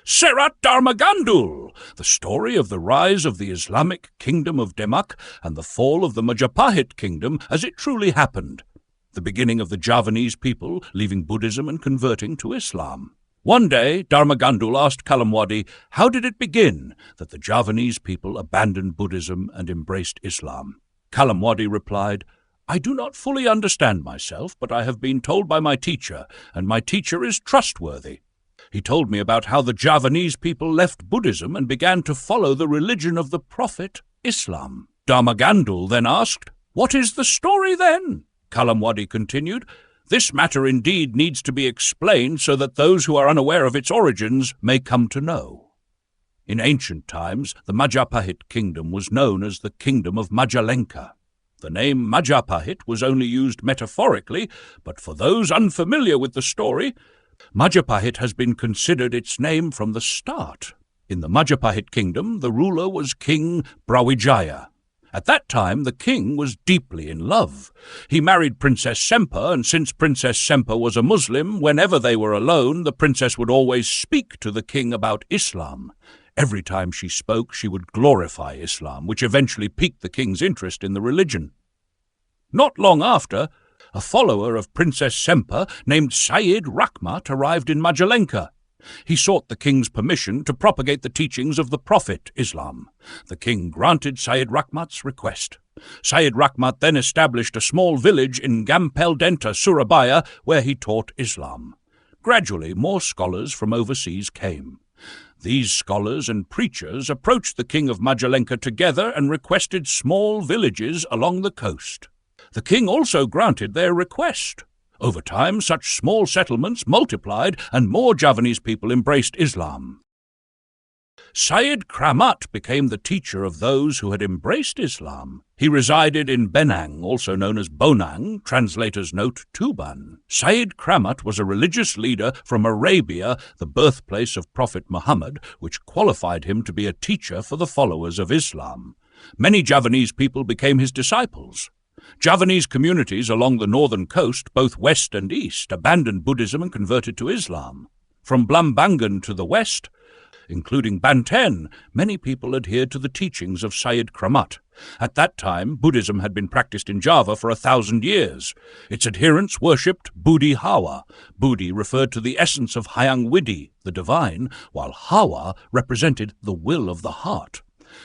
Serat Dharmagandul, the story of the rise of the Islamic kingdom of Demak and the fall of the Majapahit kingdom as it truly happened, the beginning of the Javanese people leaving Buddhism and converting to Islam. One day, Dharmagandul asked Kalamwadi, how did it begin that the Javanese people abandoned Buddhism and embraced Islam? Kalamwadi replied, I do not fully understand myself, but I have been told by my teacher, and my teacher is trustworthy. He told me about how the Javanese people left Buddhism and began to follow the religion of the Prophet, Islam. Dharmagandul then asked, what is the story then? Kalamwadi continued, this matter indeed needs to be explained so that those who are unaware of its origins may come to know. In ancient times, the Majapahit kingdom was known as the Kingdom of Majalenka. The name Majapahit was only used metaphorically, but for those unfamiliar with the story, Majapahit has been considered its name from the start. In the Majapahit kingdom, the ruler was King Brawijaya. At that time, the king was deeply in love. He married Princess Sempa, and since Princess Sempa was a Muslim, whenever they were alone, the princess would always speak to the king about Islam. Every time she spoke, she would glorify Islam, which eventually piqued the king's interest in the religion. Not long after, a follower of Princess Sempa named Sayyid Rahmat arrived in Majalenka. He sought the king's permission to propagate the teachings of the Prophet, Islam. The king granted Sayyid Rahmat's request. Sayyid Rahmat then established a small village in Gampeldenta, Surabaya, where he taught Islam. Gradually, more scholars from overseas came. These scholars and preachers approached the king of Majalenka together and requested small villages along the coast. The king also granted their request. Over time, such small settlements multiplied and more Javanese people embraced Islam. Sayyid Rahmat became the teacher of those who had embraced Islam. He resided in Benang, also known as Bonang, translator's note, Tuban. Sayyid Rahmat was a religious leader from Arabia, the birthplace of Prophet Muhammad, which qualified him to be a teacher for the followers of Islam. Many Javanese people became his disciples. Javanese communities along the northern coast, both west and east, abandoned Buddhism and converted to Islam. From Blambangan to the west, including Banten, many people adhered to the teachings of Sayyid Rahmat. At that time, Buddhism had been practiced in Java for 1,000 years. Its adherents worshipped Budi Hawa. Budi referred to the essence of Hyang Widi, the divine, while Hawa represented the will of the heart.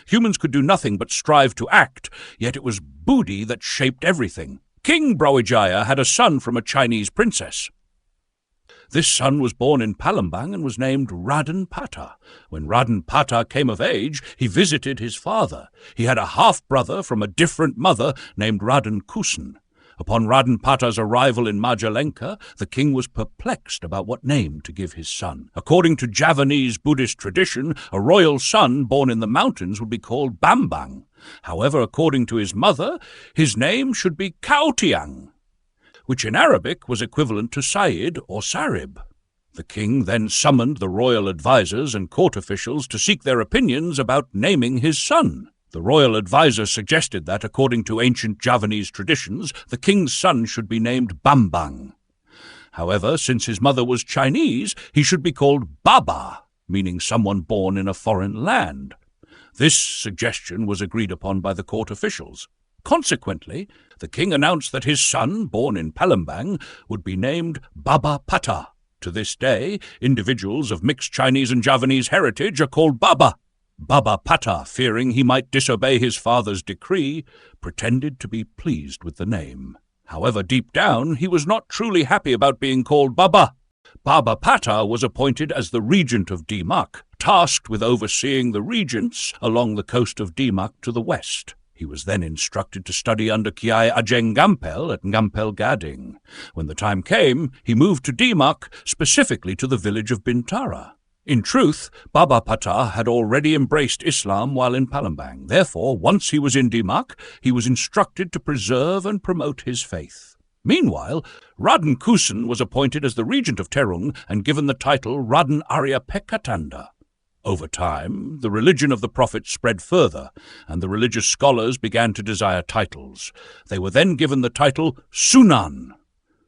Humans could do nothing but strive to act, yet it was Budi that shaped everything. King Brawijaya had a son from a Chinese princess. This son was born in Palembang and was named Raden Pata. When Raden Pata came of age, he visited his father. He had a half-brother from a different mother named Raden Kusen. Upon Raden Pata's arrival in Majalenka, the king was perplexed about what name to give his son. According to Javanese Buddhist tradition, a royal son born in the mountains would be called Bambang. However, according to his mother, his name should be Kautiang, which in Arabic was equivalent to Sayyid or Sarib. The king then summoned the royal advisers and court officials to seek their opinions about naming his son. The royal adviser suggested that, according to ancient Javanese traditions, the king's son should be named Bambang. However, since his mother was Chinese, he should be called Baba, meaning someone born in a foreign land. This suggestion was agreed upon by the court officials. Consequently, the king announced that his son, born in Palembang, would be named Baba Pata. To this day, individuals of mixed Chinese and Javanese heritage are called Baba. Baba Pata, fearing he might disobey his father's decree, pretended to be pleased with the name. However, deep down, he was not truly happy about being called Baba. Baba Pata was appointed as the regent of Demak, tasked with overseeing the regents along the coast of Demak to the west. He was then instructed to study under Kiai Ajeng Gampel at Gampel Gading. When the time came, he moved to Demak, specifically to the village of Bintara. In truth, Baba Pata had already embraced Islam while in Palembang. Therefore, once he was in Demak, he was instructed to preserve and promote his faith. Meanwhile, Raden Kusen was appointed as the regent of Terung and given the title Raden Arya Pekatanda. Over time, the religion of the Prophet spread further, and the religious scholars began to desire titles. They were then given the title Sunan.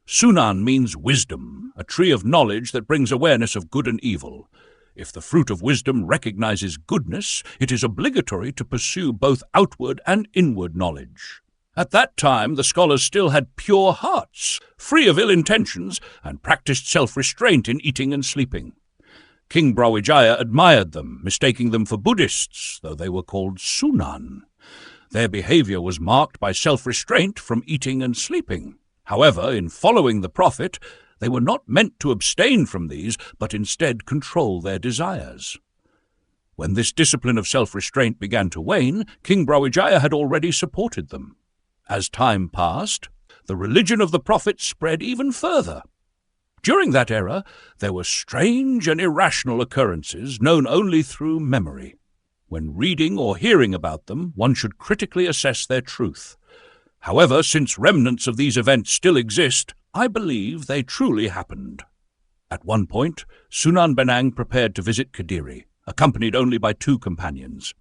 Sunan means wisdom, a tree of knowledge that brings awareness of good and evil. If the fruit of wisdom recognizes goodness, it is obligatory to pursue both outward and inward knowledge. At that time, the scholars still had pure hearts, free of ill intentions, and practiced self-restraint in eating and sleeping. King Brawijaya admired them, mistaking them for Buddhists, though they were called Sunan. Their behavior was marked by self-restraint from eating and sleeping. However, in following the Prophet, they were not meant to abstain from these, but instead control their desires. When this discipline of self-restraint began to wane, King Brawijaya had already supported them. As time passed, the religion of the Prophet spread even further. During that era, there were strange and irrational occurrences known only through memory. When reading or hearing about them, one should critically assess their truth. However, since remnants of these events still exist, I believe they truly happened. At one point, Sunan Benang prepared to visit Kediri, accompanied only by 2 companions.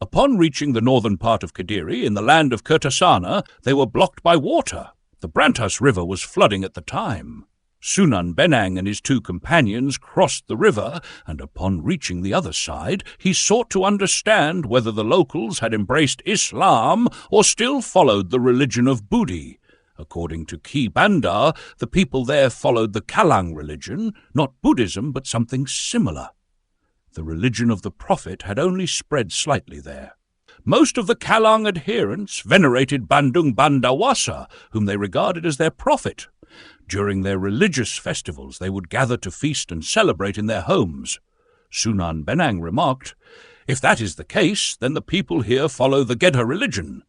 Upon reaching the northern part of Kediri, in the land of Kertasana, they were blocked by water. The Brantas River was flooding at the time. Sunan Benang and his 2 companions crossed the river, and upon reaching the other side, he sought to understand whether the locals had embraced Islam or still followed the religion of Budi. According to Ki Bandar, the people there followed the Kalang religion, not Buddhism, but something similar. The religion of the Prophet had only spread slightly there. Most of the Kalang adherents venerated Bandung Bandawasa, whom they regarded as their prophet. During their religious festivals, they would gather to feast and celebrate in their homes. Sunan Benang remarked, "If that is the case, then the people here follow the Gedha religion.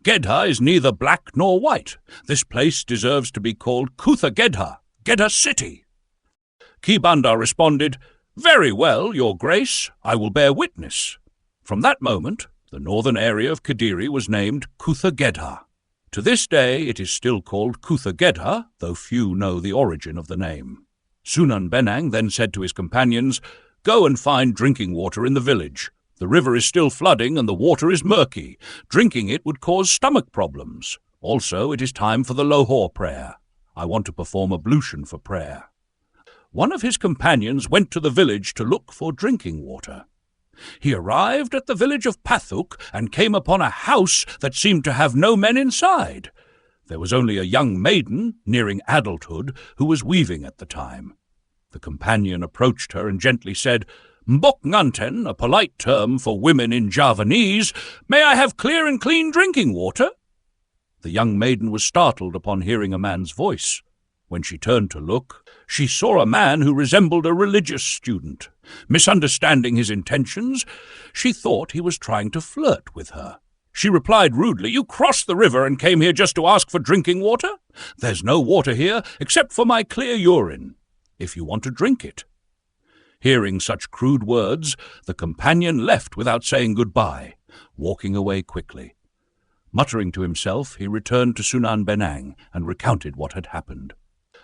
Gedha is neither black nor white. This place deserves to be called Kutha Gedha, Gedha City." Ki Bandar responded, "Very well, Your Grace, I will bear witness." From that moment, the northern area of Kediri was named Kutha Gedha. To this day, it is still called Kutha Gedha, though few know the origin of the name. Sunan Benang then said to his companions, "Go and find drinking water in the village. The river is still flooding and the water is murky. Drinking it would cause stomach problems. Also, it is time for the Lohor prayer. I want to perform ablution for prayer." One of his companions went to the village to look for drinking water. He arrived at the village of Pathuk and came upon a house that seemed to have no men inside. There was only a young maiden, nearing adulthood, who was weaving at the time. The companion approached her and gently said, "Mbok nganten, a polite term for women in Javanese, may I have clear and clean drinking water?" The young maiden was startled upon hearing a man's voice. When she turned to look, she saw a man who resembled a religious student. Misunderstanding his intentions, she thought he was trying to flirt with her. She replied rudely, "You crossed the river and came here just to ask for drinking water? There's no water here except for my clear urine, if you want to drink it." Hearing such crude words, the companion left without saying goodbye, walking away quickly. Muttering to himself, he returned to Sunan Benang and recounted what had happened.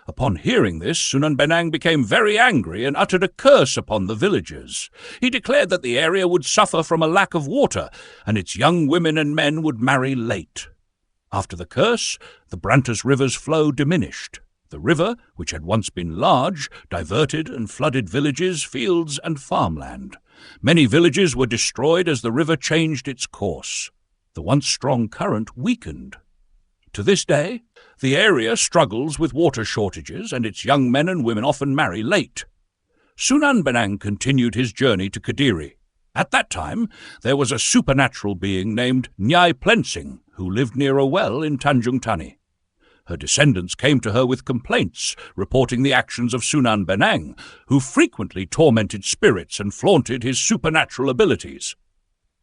Upon hearing this, Sunan Benang became very angry and uttered a curse upon the villagers. He declared that the area would suffer from a lack of water, and its young women and men would marry late. After the curse, the Brantas River's flow diminished. The river, which had once been large, diverted and flooded villages, fields, and farmland. Many villages were destroyed as the river changed its course. The once strong current weakened. To this day, the area struggles with water shortages, and its young men and women often marry late. Sunan Benang continued his journey to Kediri. At that time, there was a supernatural being named Nyai Plensing, who lived near a well in Tanjung Tani. Her descendants came to her with complaints, reporting the actions of Sunan Benang, who frequently tormented spirits and flaunted his supernatural abilities.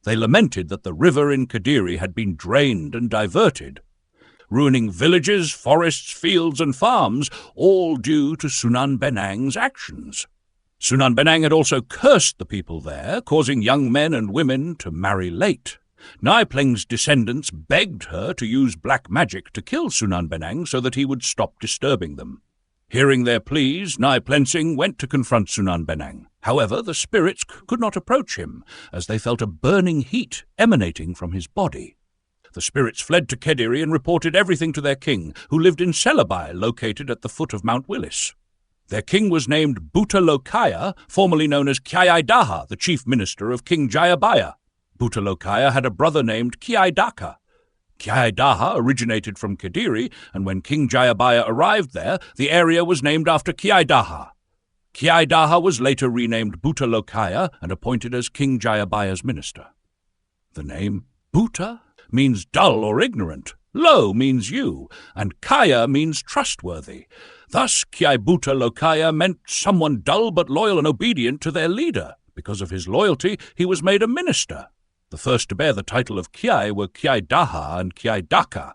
They lamented that the river in Kediri had been drained and diverted, ruining villages, forests, fields, and farms, all due to Sunan Benang's actions. Sunan Benang had also cursed the people there, causing young men and women to marry late. Nyai Pleng's descendants begged her to use black magic to kill Sunan Benang so that he would stop disturbing them. Hearing their pleas, Nyai Plensing went to confront Sunan Benang. However, the spirits could not approach him, as they felt a burning heat emanating from his body. The spirits fled to Kediri and reported everything to their king, who lived in Celebai, located at the foot of Mount Willis. Their king was named Bhutalokaya, formerly known as Kyaidaha, the chief minister of King Jayabaya. Bhutalokaya had a brother named Kyaidaka. Kyaidaha originated from Kadiri, and when King Jayabaya arrived there, the area was named after Kyaidaha. Kyaidaha was later renamed Bhutalokaya and appointed as King Jayabaya's minister. The name Bhuta means dull or ignorant, Lo means you, and Kaya means trustworthy. Thus, Kyai Bhutalokaya meant someone dull but loyal and obedient to their leader. Because of his loyalty, he was made a minister. The first to bear the title of Kyai were Kyaidaha and Kyaidaka.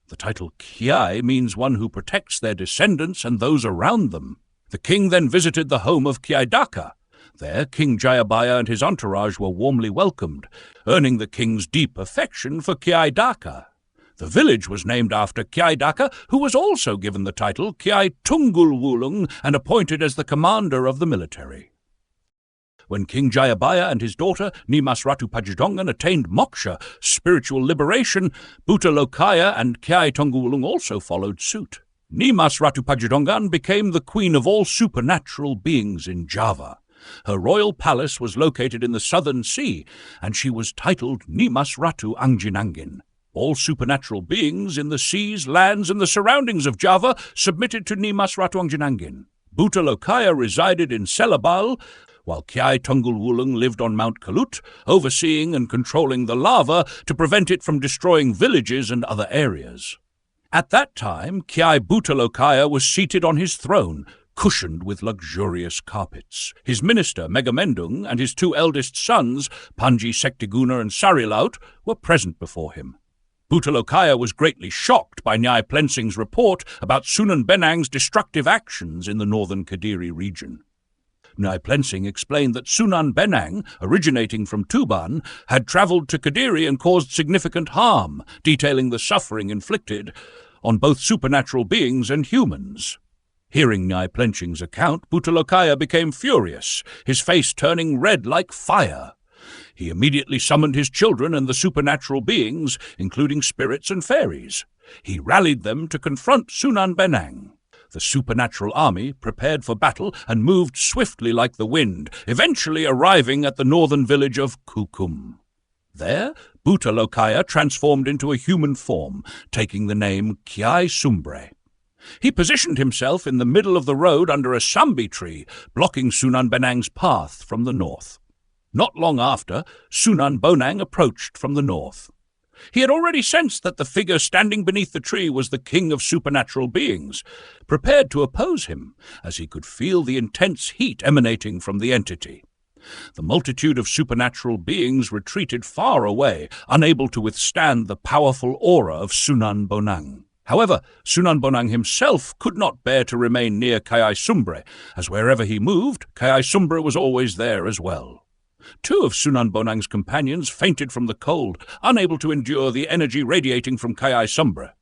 The title Kyai means one who protects their descendants and those around them. The king then visited the home of Kyaidaka. There, King Jayabaya and his entourage were warmly welcomed, earning the king's deep affection for Kyaidaka. The village was named after Kyaidaka, who was also given the title Kyai Tungul and appointed as the commander of the military. When King Jayabaya and his daughter Nimas Ratu Pajidongan attained moksha, spiritual liberation, Bhutalokaya and Kyai Tungul also followed suit. Nimas Ratu Pajidongan became the queen of all supernatural beings in Java. Her royal palace was located in the southern sea, and she was titled Nimas Ratu Anginangin. All supernatural beings in the seas, lands, and the surroundings of Java submitted to Nimas Ratu Anginangin. Bhutalokaya resided in Selabal, while Kyai Tungul lived on Mount Kalut, overseeing and controlling the lava to prevent it from destroying villages and other areas. At that time, Kyai Bhutalokaya was seated on his throne, cushioned with luxurious carpets. His minister, Megamendung, and his two eldest sons, Panji Sektiguna and Sarilaut, were present before him. Bhutalokaya was greatly shocked by Nyai Plensing's report about Sunan Benang's destructive actions in the northern Kadiri region. Nyai Plensing explained that Sunan Benang, originating from Tuban, had travelled to Kadiri and caused significant harm, detailing the suffering inflicted on both supernatural beings and humans. Hearing Nyai Plensing's account, Bhutalokaya became furious, his face turning red like fire. He immediately summoned his children and the supernatural beings, including spirits and fairies. He rallied them to confront Sunan Benang. The supernatural army prepared for battle and moved swiftly like the wind, eventually arriving at the northern village of Kukum. There, Bhutalokaya transformed into a human form, taking the name Kyai Sumbre. He positioned himself in the middle of the road under a sambi tree, blocking Sunan Benang's path from the north. Not long after, Sunan Bonang approached from the north. He had already sensed that the figure standing beneath the tree was the king of supernatural beings, prepared to oppose him, as he could feel the intense heat emanating from the entity. The multitude of supernatural beings retreated far away, unable to withstand the powerful aura of Sunan Bonang. However, Sunan Bonang himself could not bear to remain near Kyai Sumbre, as wherever he moved, Kyai Sumbre was always there as well. Two of Sunan Bonang's companions fainted from the cold, unable to endure the energy radiating from Kyai Sumbre.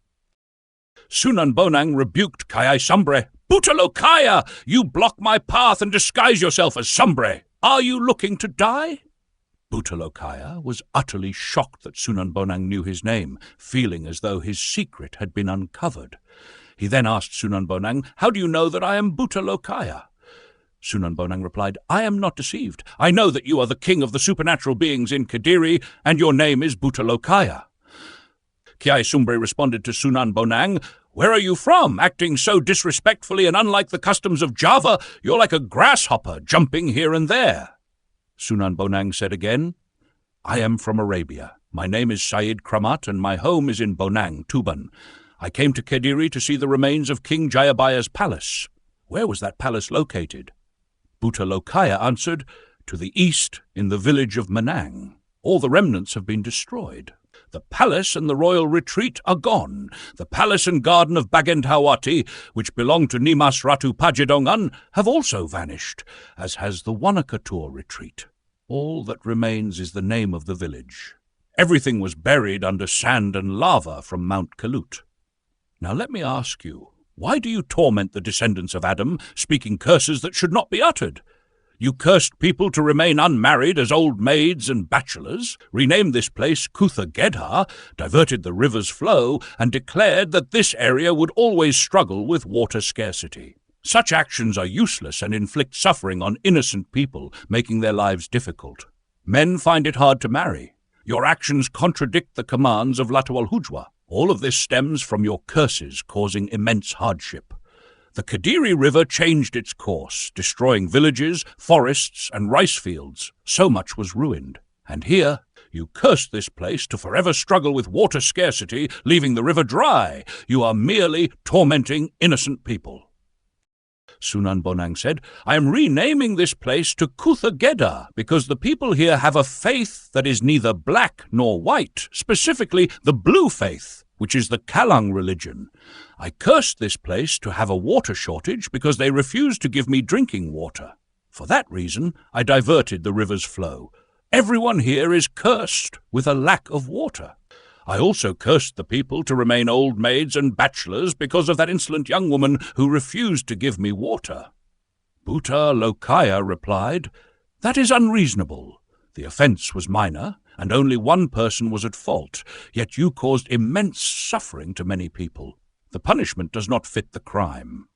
Sunan Bonang rebuked Kyai Sumbre. "Bhutalokaya, you block my path and disguise yourself as Sumbre. Are you looking to die?" Bhutalokaya was utterly shocked that Sunan Bonang knew his name, feeling as though his secret had been uncovered. He then asked Sunan Bonang, "How do you know that I am Bhutalokaya?" Sunan Bonang replied, "I am not deceived. I know that you are the king of the supernatural beings in Kadiri, and your name is Bhutalokaya." Kyai Sumbre responded to Sunan Bonang, "Where are you from? Acting so disrespectfully and unlike the customs of Java, you're like a grasshopper jumping here and there." Sunan Bonang said again, "I am from Arabia. My name is Sayyid Kramat, and my home is in Bonang, Tuban. I came to Kadiri to see the remains of King Jayabaya's palace." "Where was that palace located?" Bhutalokaya answered, "To the east, in the village of Manang. All the remnants have been destroyed. The palace and the royal retreat are gone. The palace and garden of Bagendhawati, which belong to Nimas Ratu Pajidongan, have also vanished, as has the Wanakatur retreat. All that remains is the name of the village. Everything was buried under sand and lava from Mount Kalut. Now let me ask you, why do you torment the descendants of Adam, speaking curses that should not be uttered? You cursed people to remain unmarried as old maids and bachelors, renamed this place Kutha Gedha, diverted the river's flow, and declared that this area would always struggle with water scarcity. Such actions are useless and inflict suffering on innocent people, making their lives difficult. Men find it hard to marry. Your actions contradict the commands of Latawalhujwa. All of this stems from your curses causing immense hardship. The Kadiri River changed its course, destroying villages, forests, and rice fields. So much was ruined. And here, you cursed this place to forever struggle with water scarcity, leaving the river dry. You are merely tormenting innocent people. Sunan Bonang said, I am renaming this place to Kuthageda because the people here have a faith that is neither black nor white, specifically the blue faith, which is the Kalang religion. I cursed this place to have a water shortage because they refused to give me drinking water. For that reason, I diverted the river's flow. Everyone here is cursed with a lack of water. I also cursed the people to remain old maids and bachelors because of that insolent young woman who refused to give me water. Bhuta Lokaya replied, That is unreasonable. The offence was minor, and only one person was at fault, yet you caused immense suffering to many people. The punishment does not fit the crime.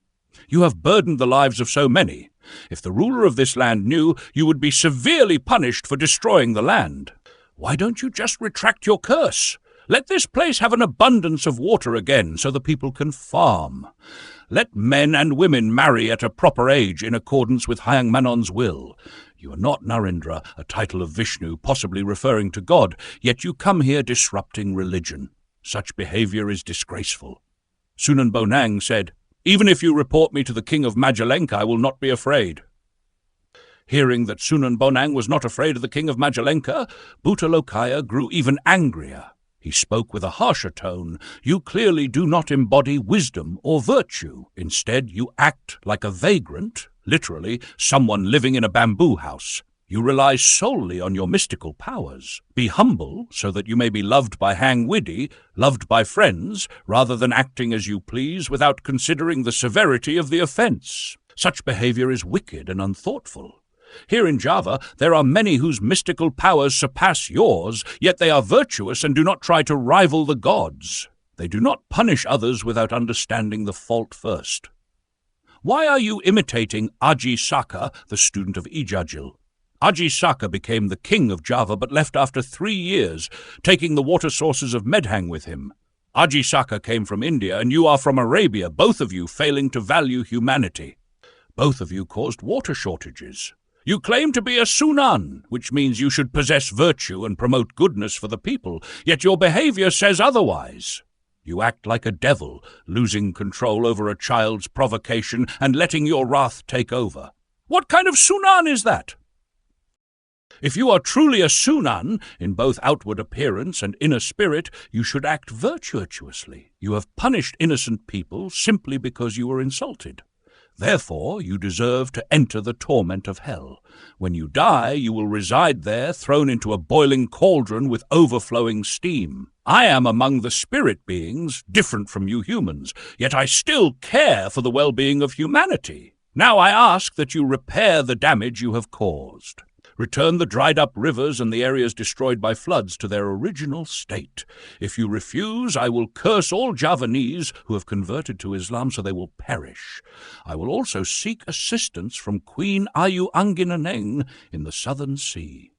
You have burdened the lives of so many. If the ruler of this land knew, you would be severely punished for destroying the land. Why don't you just retract your curse? Let this place have an abundance of water again so the people can farm. Let men and women marry at a proper age in accordance with Hyang Manon's will. You are not Narendra, a title of Vishnu, possibly referring to God, yet you come here disrupting religion. Such behavior is disgraceful. Sunan Bonang said, Even if you report me to the king of Majalenka, I will not be afraid. Hearing that Sunan Bonang was not afraid of the king of Majalenka, Bhuta Lokaya grew even angrier. He spoke with a harsher tone. You clearly do not embody wisdom or virtue. Instead, you act like a vagrant, literally someone living in a bamboo house. You rely solely on your mystical powers. Be humble so that you may be loved by Hang Widi, loved by friends, rather than acting as you please without considering the severity of the offence. Such behavior is wicked and unthoughtful. Here in Java, there are many whose mystical powers surpass yours, yet they are virtuous and do not try to rival the gods. They do not punish others without understanding the fault first. Why are you imitating Aji Saka, the student of Ijajil? Aji Saka became the king of Java but left after 3 years, taking the water sources of Medhang with him. Aji Saka came from India and you are from Arabia, both of you failing to value humanity. Both of you caused water shortages. You claim to be a Sunan, which means you should possess virtue and promote goodness for the people, yet your behavior says otherwise. You act like a devil, losing control over a child's provocation and letting your wrath take over. What kind of Sunan is that? If you are truly a Sunan, in both outward appearance and inner spirit, you should act virtuously. You have punished innocent people simply because you were insulted. Therefore, you deserve to enter the torment of hell. When you die, you will reside there, thrown into a boiling cauldron with overflowing steam. I am among the spirit beings, different from you humans, yet I still care for the well-being of humanity. Now I ask that you repair the damage you have caused. Return the dried-up rivers and the areas destroyed by floods to their original state. If you refuse, I will curse all Javanese who have converted to Islam so they will perish. I will also seek assistance from Queen Ayu Anginaneng in the southern sea.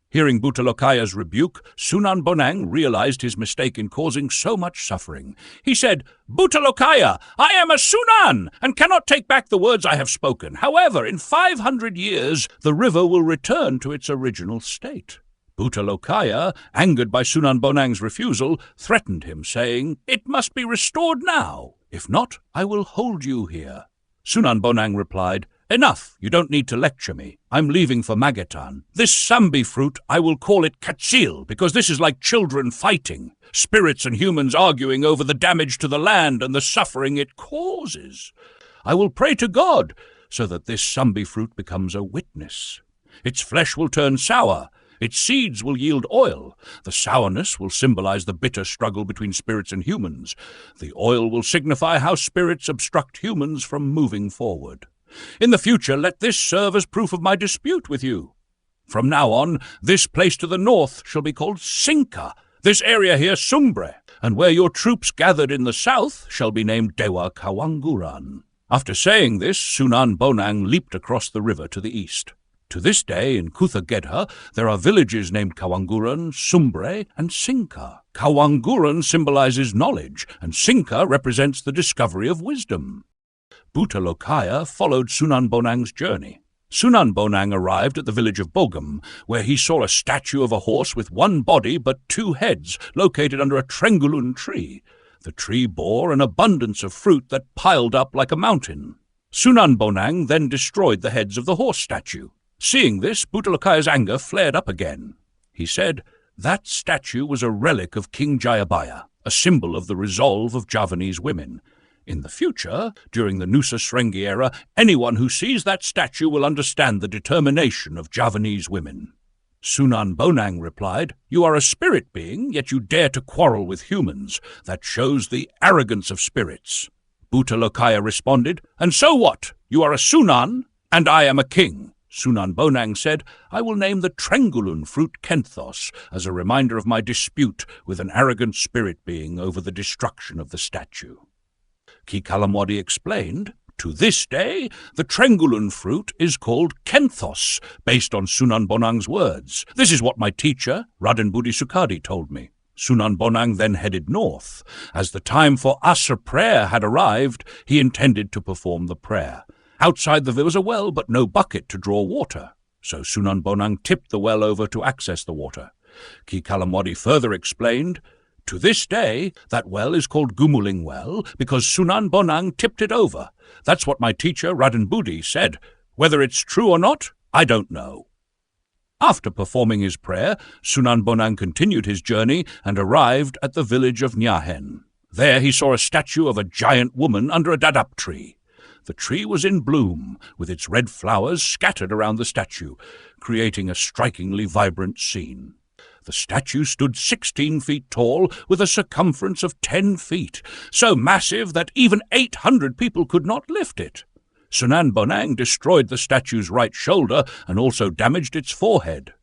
Hearing Bhuta Lokaya's rebuke, Sunan Bonang realized his mistake in causing so much suffering. He said, Bhuta Lokaya, I am a Sunan and cannot take back the words I have spoken. However, in 500 years, the river will return to its original state. Bhuta Lokaya, angered by Sunan Bonang's refusal, threatened him, saying, It must be restored now. If not, I will hold you here. Sunan Bonang replied, Enough, you don't need to lecture me. I'm leaving for Magetan. This Sambi fruit, I will call it Katsil, because this is like children fighting. Spirits and humans arguing over the damage to the land and the suffering it causes. I will pray to God, so that this Sambi fruit becomes a witness. Its flesh will turn sour. Its seeds will yield oil. The sourness will symbolize the bitter struggle between spirits and humans. The oil will signify how spirits obstruct humans from moving forward. In the future, let this serve as proof of my dispute with you. From now on, this place to the north shall be called Sinka, this area here Sungbre, and where your troops gathered in the south shall be named Dewa Kawanguran. After saying this, Sunan Bonang leaped across the river to the east. To this day, in Kuthagedha, there are villages named Kawanguran, Sumbre, and Sinka. Kawanguran symbolizes knowledge, and Sinka represents the discovery of wisdom. Bhutalokaya followed Sunan Bonang's journey. Sunan Bonang arrived at the village of Bogam, where he saw a statue of a horse with one body but two heads, located under a trengulun tree. The tree bore an abundance of fruit that piled up like a mountain. Sunan Bonang then destroyed the heads of the horse statue. Seeing this, Bhutalokaya's anger flared up again. He said, "That statue was a relic of King Jayabaya, a symbol of the resolve of Javanese women. In the future, during the Nusa Srengi era, anyone who sees that statue will understand the determination of Javanese women." Sunan Bonang replied, "You are a spirit being, yet you dare to quarrel with humans. That shows the arrogance of spirits." Bhutalokaya responded, "And so what? You are a Sunan, and I am a king." Sunan Bonang said, "I will name the Trengulun fruit Kenthos as a reminder of my dispute with an arrogant spirit being over the destruction of the statue." Ki Kalamwadi explained, "To this day, the Trengulun fruit is called Kenthos, based on Sunan Bonang's words. This is what my teacher, Raden Budi Sukadi, told me." Sunan Bonang then headed north. As the time for Asr prayer had arrived, he intended to perform the prayer. Outside there was a well, but no bucket to draw water. So Sunan Bonang tipped the well over to access the water. Ki Kalamwadi further explained, "To this day, that well is called Gumuling Well because Sunan Bonang tipped it over. That's what my teacher, Raden Budi, said. Whether it's true or not, I don't know." After performing his prayer, Sunan Bonang continued his journey and arrived at the village of Nyahen. There he saw a statue of a giant woman under a dadap tree. The tree was in bloom, with its red flowers scattered around the statue, creating a strikingly vibrant scene. The statue stood 16 feet tall, with a circumference of 10 feet, so massive that even 800 people could not lift it. Sunan Bonang destroyed the statue's right shoulder and also damaged its forehead.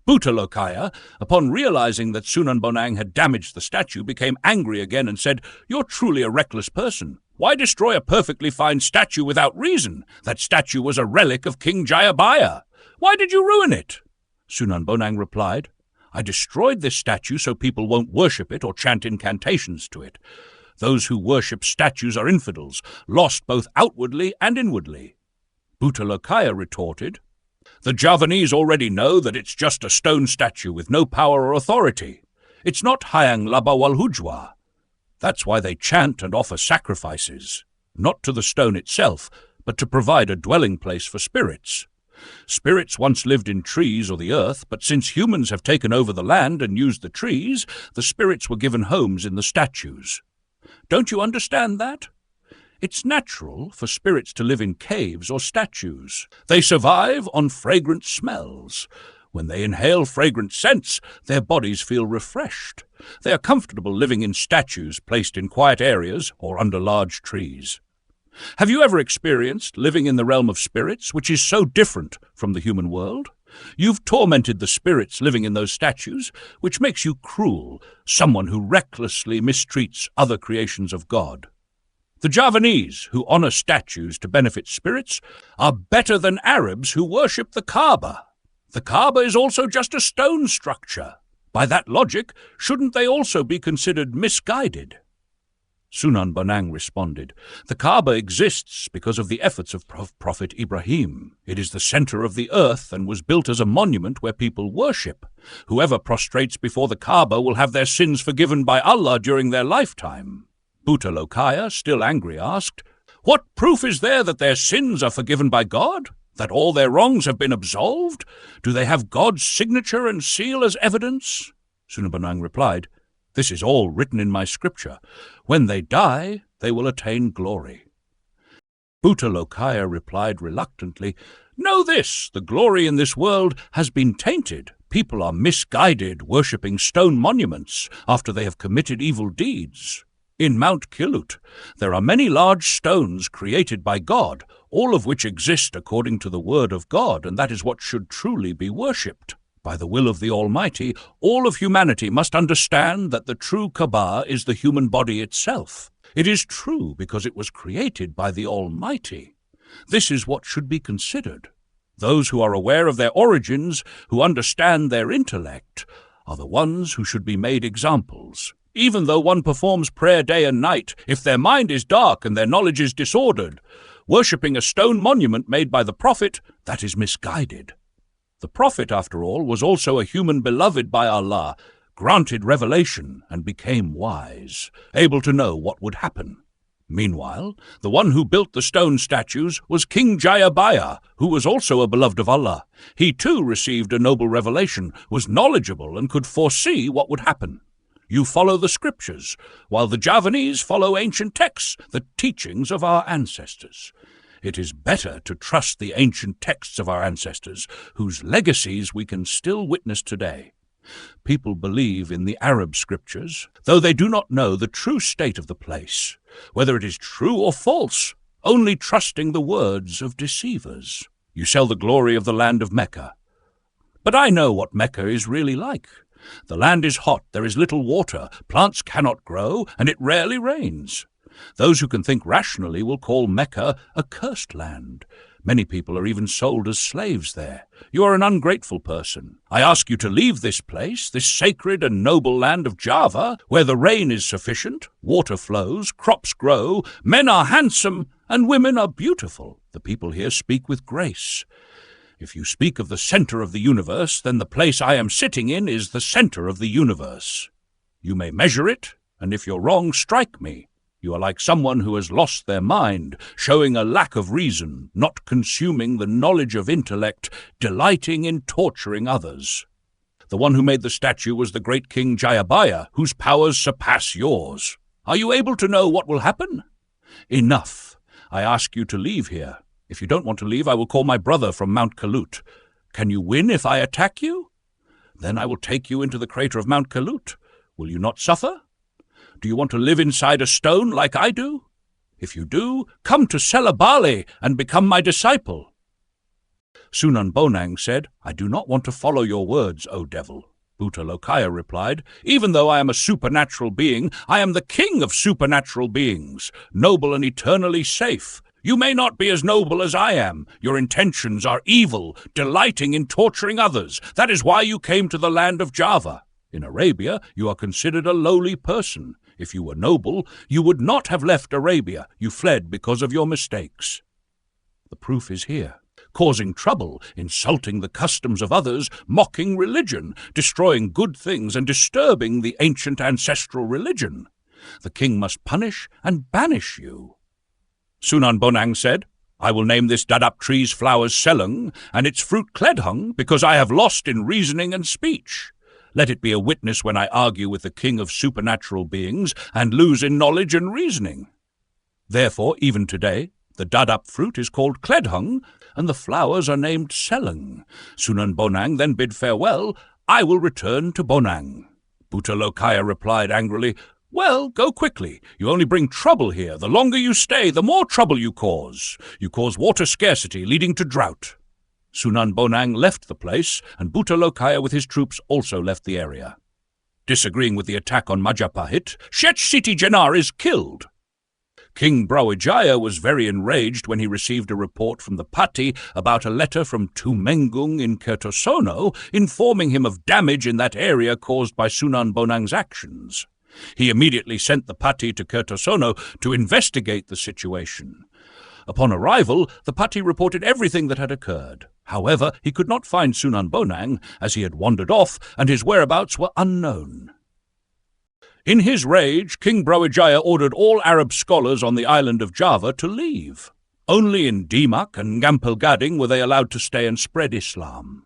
Bhutalokaya, upon realizing that Sunan Bonang had damaged the statue, became angry again and said, "You're truly a reckless person. Why destroy a perfectly fine statue without reason? That statue was a relic of King Jayabaya. Why did you ruin it?" Sunan Bonang replied, "I destroyed this statue so people won't worship it or chant incantations to it. Those who worship statues are infidels, lost both outwardly and inwardly." Bhutalokaya retorted, "The Javanese already know that it's just a stone statue with no power or authority. It's not Hayang Laba Walhujwa. That's why they chant and offer sacrifices, not to the stone itself, but to provide a dwelling place for spirits. Spirits once lived in trees or the earth, but since humans have taken over the land and used the trees, the spirits were given homes in the statues. Don't you understand that? It's natural for spirits to live in caves or statues. They survive on fragrant smells. When they inhale fragrant scents, their bodies feel refreshed. They are comfortable living in statues placed in quiet areas or under large trees. Have you ever experienced living in the realm of spirits, which is so different from the human world? You've tormented the spirits living in those statues, which makes you cruel, someone who recklessly mistreats other creations of God. The Javanese, who honor statues to benefit spirits, are better than Arabs who worship the Kaaba. The Kaaba is also just a stone structure. By that logic, shouldn't they also be considered misguided?" Sunan Bonang responded, "The Kaaba exists because of the efforts of Prophet Ibrahim. It is the center of the earth and was built as a monument where people worship. Whoever prostrates before the Kaaba will have their sins forgiven by Allah during their lifetime." Bhutalokaya, still angry, asked, "What proof is there that their sins are forgiven by God? That all their wrongs have been absolved? Do they have God's signature and seal as evidence?" Sunan Bonang replied, "This is all written in my scripture. When they die, they will attain glory." Bhutalokaya replied reluctantly, "Know this, the glory in this world has been tainted. People are misguided, worshipping stone monuments after they have committed evil deeds. In Mount Kilut, there are many large stones created by God, all of which exist according to the word of God, and that is what should truly be worshipped. By the will of the Almighty, all of humanity must understand that the true Kaaba is the human body itself. It is true because it was created by the Almighty. This is what should be considered. Those who are aware of their origins, who understand their intellect, are the ones who should be made examples. Even though one performs prayer day and night, if their mind is dark and their knowledge is disordered, worshipping a stone monument made by the prophet, that is misguided. The prophet, after all, was also a human beloved by Allah, granted revelation and became wise, able to know what would happen. Meanwhile, the one who built the stone statues was King Jayabaya, who was also a beloved of Allah. He too received a noble revelation, was knowledgeable, and could foresee what would happen. You follow the scriptures, while the Javanese follow ancient texts, the teachings of our ancestors. It is better to trust the ancient texts of our ancestors, whose legacies we can still witness today. People believe in the Arab scriptures, though they do not know the true state of the place, whether it is true or false, only trusting the words of deceivers. You sell the glory of the land of Mecca. But I know what Mecca is really like. The land is hot, there is little water, plants cannot grow, and it rarely rains. Those who can think rationally will call Mecca a cursed land. Many people are even sold as slaves there. You are an ungrateful person. I ask you to leave this place, this sacred and noble land of Java, where the rain is sufficient, water flows, crops grow, men are handsome, and women are beautiful. The people here speak with grace. If you speak of the center of the universe, then the place I am sitting in is the center of the universe. You may measure it, and if you're wrong, strike me. You are like someone who has lost their mind, showing a lack of reason, not consuming the knowledge of intellect, delighting in torturing others. The one who made the statue was the great King Jayabaya, whose powers surpass yours. Are you able to know what will happen? Enough. I ask you to leave here. If you don't want to leave, I will call my brother from Mount Kalut. Can you win if I attack you? Then I will take you into the crater of Mount Kalut. Will you not suffer? Do you want to live inside a stone like I do? If you do, come to Selabale and become my disciple. Sunan Bonang said, I do not want to follow your words, O devil. Bhutta Lokaya replied, even though I am a supernatural being, I am the king of supernatural beings, noble and eternally safe. You may not be as noble as I am. Your intentions are evil, delighting in torturing others. That is why you came to the land of Java. In Arabia, you are considered a lowly person. If you were noble, you would not have left Arabia. You fled because of your mistakes. The proof is here. Causing trouble, insulting the customs of others, mocking religion, destroying good things, and disturbing the ancient ancestral religion. The king must punish and banish you. Sunan Bonang said, I will name this dadap tree's flowers Selung, and its fruit Kledhung, because I have lost in reasoning and speech. Let it be a witness when I argue with the king of supernatural beings and lose in knowledge and reasoning. Therefore, even today, the dadap fruit is called Kledhung, and the flowers are named Selung. Sunan Bonang then bid farewell. I will return to Bonang. Bhutta Lokaya replied angrily, Well, go quickly. You only bring trouble here. The longer you stay, the more trouble you cause. You cause water scarcity, leading to drought. Sunan Bonang left the place, and Bhutta Lokaya with his troops also left the area. Disagreeing with the attack on Majapahit, Shech Siti Jenar is killed. King Brawijaya was very enraged when he received a report from the Pati about a letter from Tumengung in Kertosono informing him of damage in that area caused by Sunan Bonang's actions. He immediately sent the Pati to Kertosono to investigate the situation. Upon arrival, the Pati reported everything that had occurred. However, he could not find Sunan Bonang, as he had wandered off, and his whereabouts were unknown. In his rage, King Brawijaya ordered all Arab scholars on the island of Java to leave. Only in Demak and Gampel Gading were they allowed to stay and spread Islam.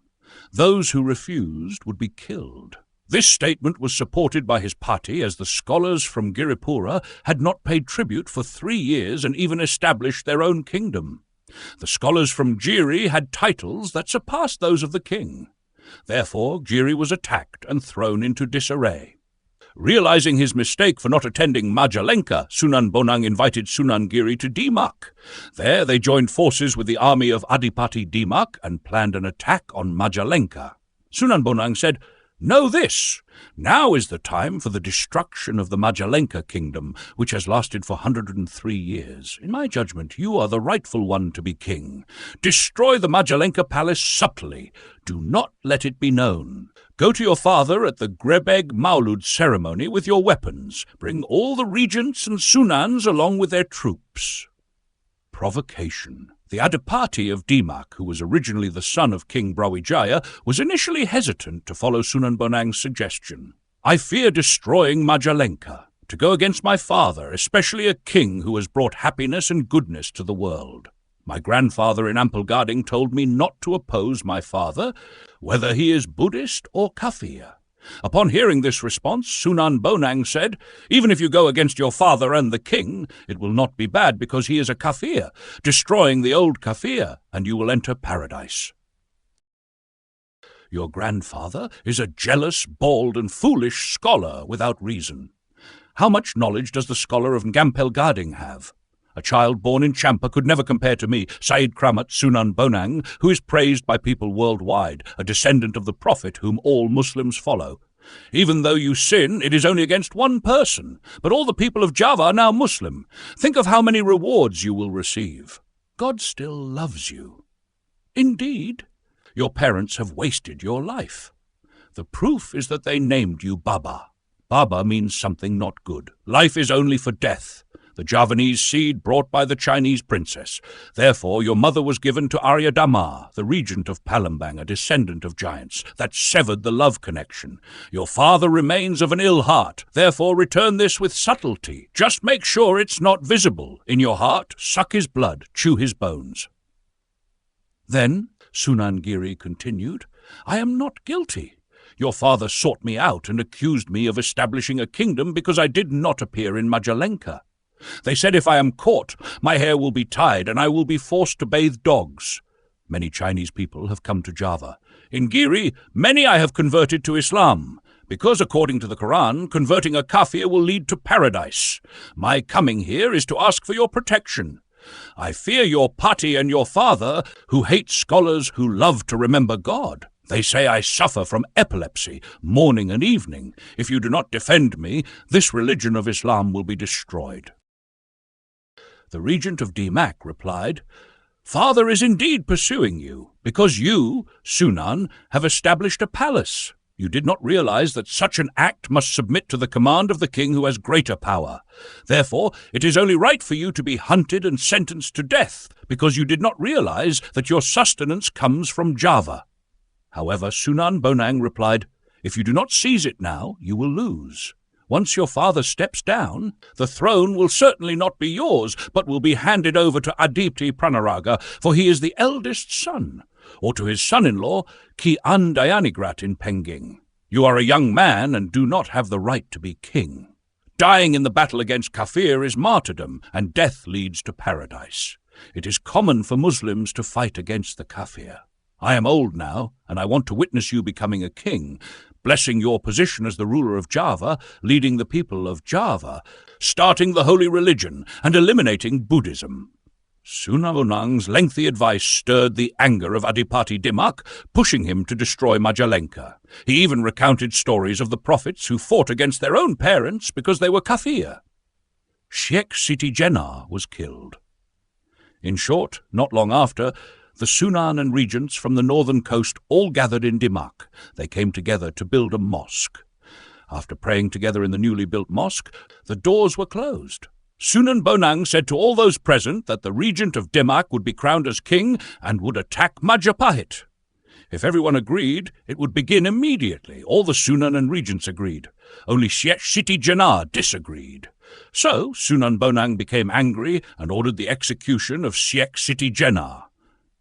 Those who refused would be killed. This statement was supported by his party, as the scholars from Giripura had not paid tribute for 3 years and even established their own kingdom. The scholars from Giri had titles that surpassed those of the king. Therefore, Giri was attacked and thrown into disarray. Realizing his mistake for not attending Majalenka, Sunan Bonang invited Sunan Giri to Demak. There they joined forces with the army of Adipati Demak and planned an attack on Majalenka. Sunan Bonang said, Know this, now is the time for the destruction of the Majalenka kingdom, which has lasted for 103 years. In my judgment, you are the rightful one to be king. Destroy the Majalenka palace subtly. Do not let it be known. Go to your father at the Grebeg Maulud ceremony with your weapons. Bring all the regents and Sunans along with their troops. Provocation. The Adipati of Demak, who was originally the son of King Brawijaya, was initially hesitant to follow Sunan Bonang's suggestion. I fear destroying Majalenka, to go against my father, especially a king who has brought happiness and goodness to the world. My grandfather in Ampelgarding told me not to oppose my father, whether he is Buddhist or Kafir. Upon hearing this response, Sunan Bonang said, "Even if you go against your father and the king, it will not be bad because he is a Kafir, destroying the old Kafir, and you will enter paradise." Your grandfather is a jealous, bald, and foolish scholar without reason. How much knowledge does the scholar of Ngampelgarding have? A child born in Champa could never compare to me, Said Kramat Sunan Bonang, who is praised by people worldwide, a descendant of the Prophet whom all Muslims follow. Even though you sin, it is only against one person, but all the people of Java are now Muslim. Think of how many rewards you will receive. God still loves you. Indeed, your parents have wasted your life. The proof is that they named you Baba. Baba means something not good. Life is only for death. The Javanese seed brought by the Chinese princess. Therefore, your mother was given to Arya Dama, the regent of Palembang, a descendant of giants. That severed the love connection. Your father remains of an ill heart. Therefore, return this with subtlety. Just make sure it's not visible. In your heart, suck his blood, chew his bones. Then, Sunan Giri continued, I am not guilty. Your father sought me out and accused me of establishing a kingdom because I did not appear in Majalenka. They said if I am caught, my hair will be tied and I will be forced to bathe dogs. Many Chinese people have come to Java. In Giri, many I have converted to Islam, because according to the Quran, converting a kafir will lead to paradise. My coming here is to ask for your protection. I fear your party and your father, who hate scholars who love to remember God. They say I suffer from epilepsy, morning and evening. If you do not defend me, this religion of Islam will be destroyed. The regent of Demak replied, Father is indeed pursuing you, because you, Sunan, have established a palace. You did not realize that such an act must submit to the command of the king who has greater power. Therefore, it is only right for you to be hunted and sentenced to death, because you did not realize that your sustenance comes from Java. However, Sunan Bonang replied, If you do not seize it now, you will lose. Once your father steps down, the throne will certainly not be yours, but will be handed over to Adipti Pranaraga, for he is the eldest son, or to his son-in-law, Ki Andayanigrat in Penging. You are a young man and do not have the right to be king. Dying in the battle against Kafir is martyrdom, and death leads to paradise. It is common for Muslims to fight against the Kafir. I am old now, and I want to witness you becoming a king, blessing your position as the ruler of Java, leading the people of Java, starting the holy religion, and eliminating Buddhism. Sunan Bonang's lengthy advice stirred the anger of Adipati Demak, pushing him to destroy Majalenka. He even recounted stories of the prophets who fought against their own parents because they were Kafir. Sheikh Siti Jenar was killed. In short, not long after, the Sunan and regents from the northern coast all gathered in Demak. They came together to build a mosque. After praying together in the newly built mosque, the doors were closed. Sunan Bonang said to all those present that the regent of Demak would be crowned as king and would attack Majapahit. If everyone agreed, it would begin immediately. All the Sunan and regents agreed. Only Sheikh Siti Jenar disagreed. So Sunan Bonang became angry and ordered the execution of Sheikh Siti Jenar.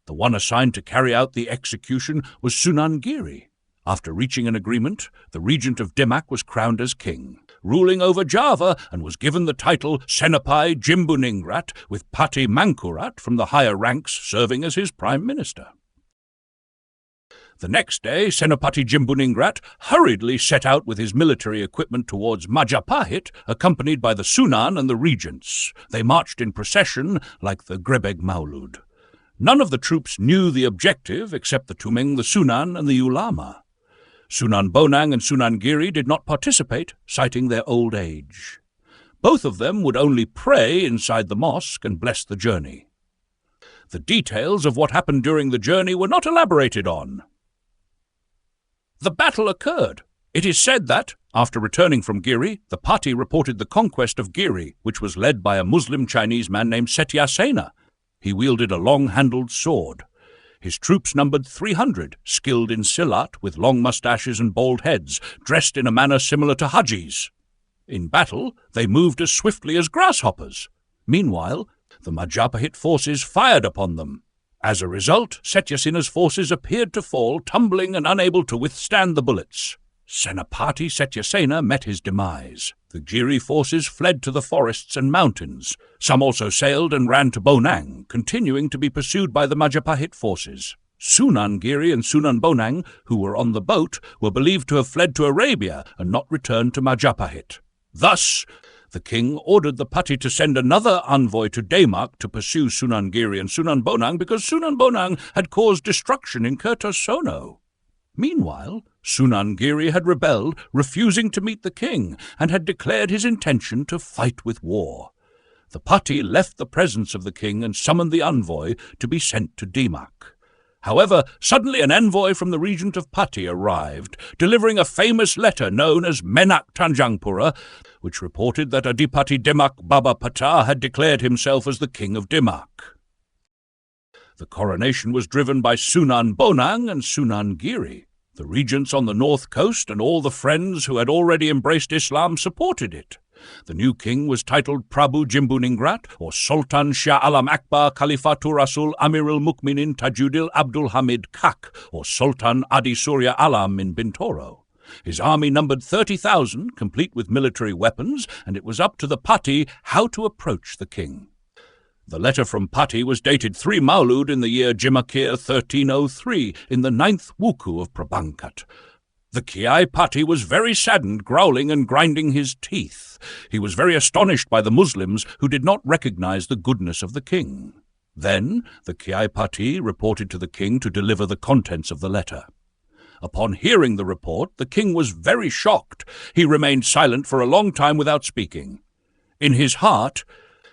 The one assigned to carry out the execution was Sunan Giri. After reaching an agreement, the regent of Demak was crowned as king, ruling over Java, and was given the title Senapati Jimbuningrat, with Pati Mangkurat from the higher ranks serving as his prime minister. The next day, Senapati Jimbuningrat hurriedly set out with his military equipment towards Majapahit, accompanied by the Sunan and the regents. They marched in procession like the Grebeg Maulud. None of the troops knew the objective except the Tumeng, the Sunan, and the Ulama. Sunan Bonang and Sunan Giri did not participate, citing their old age. Both of them would only pray inside the mosque and bless the journey. The details of what happened during the journey were not elaborated on. The battle occurred. It is said that, after returning from Giri, the party reported the conquest of Giri, which was led by a Muslim Chinese man named Setyasena. He wielded a long-handled sword. His troops numbered 300, skilled in silat, with long mustaches and bald heads, dressed in a manner similar to Hajis. In battle, they moved as swiftly as grasshoppers. Meanwhile, the Majapahit forces fired upon them. As a result, Setyasena's forces appeared to fall, tumbling and unable to withstand the bullets. Senapati Setyasena met his demise. The Giri forces fled to the forests and mountains. Some also sailed and ran to Bonang, continuing to be pursued by the Majapahit forces. Sunan Giri and Sunan Bonang, who were on the boat, were believed to have fled to Arabia and not returned to Majapahit. Thus, the king ordered the Pati to send another envoy to Demak to pursue Sunan Giri and Sunan Bonang because Sunan Bonang had caused destruction in Kertosono. Meanwhile, Sunan Giri had rebelled, refusing to meet the king, and had declared his intention to fight with war. The Pati left the presence of the king and summoned the envoy to be sent to Demak. However, suddenly an envoy from the regent of Pati arrived, delivering a famous letter known as Menak Tanjangpura, which reported that Adipati Demak Baba Patah had declared himself as the king of Demak. The coronation was driven by Sunan Bonang and Sunan Giri. The regents on the north coast and all the friends who had already embraced Islam supported it. The new king was titled Prabhu Jimbuningrat, or Sultan Shah Alam Akbar Khalifatul Rasul Amirul Mukminin Tajudil Abdul Hamid Kak, or Sultan Adi Surya Alam in Bintoro. His army numbered 30,000, complete with military weapons, and it was up to the Pati how to approach the king. The letter from Pati was dated 3 Maulud in the year Jimakir 1303, in the 9th Wuku of Prabangkat. The Kiai Pati was very saddened, growling and grinding his teeth. He was very astonished by the Muslims, who did not recognize the goodness of the king. Then the Kiai Pati reported to the king to deliver the contents of the letter. Upon hearing the report, the king was very shocked. He remained silent for a long time without speaking. In his heart,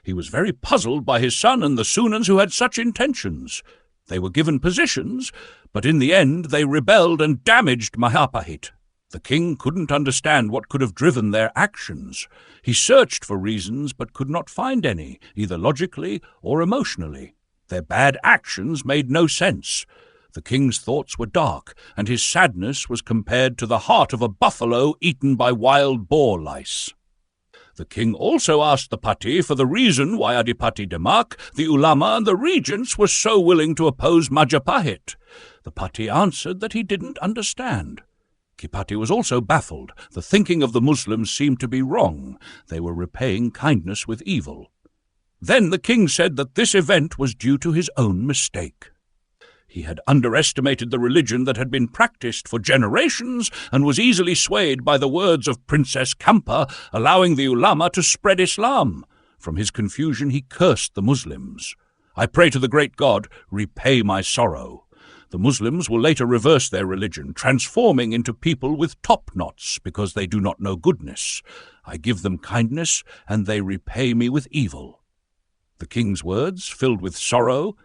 he was very puzzled by his son and the Sunans who had such intentions. They were given positions, but in the end they rebelled and damaged Majapahit. The king couldn't understand what could have driven their actions. He searched for reasons but could not find any, either logically or emotionally. Their bad actions made no sense. The king's thoughts were dark, and his sadness was compared to the heart of a buffalo eaten by wild boar lice. The king also asked the Pati for the reason why Adipati Demak, the ulama and the regents were so willing to oppose Majapahit. The Pati answered that he didn't understand. Kipati was also baffled. The thinking of the Muslims seemed to be wrong. They were repaying kindness with evil. Then the king said that this event was due to his own mistake. He had underestimated the religion that had been practiced for generations and was easily swayed by the words of Princess Kampa, allowing the ulama to spread Islam. From his confusion he cursed the Muslims. "I pray to the great God, repay my sorrow." The Muslims will later reverse their religion, transforming into people with top-knots because they do not know goodness. I give them kindness, and they repay me with evil. The king's words, filled with sorrow,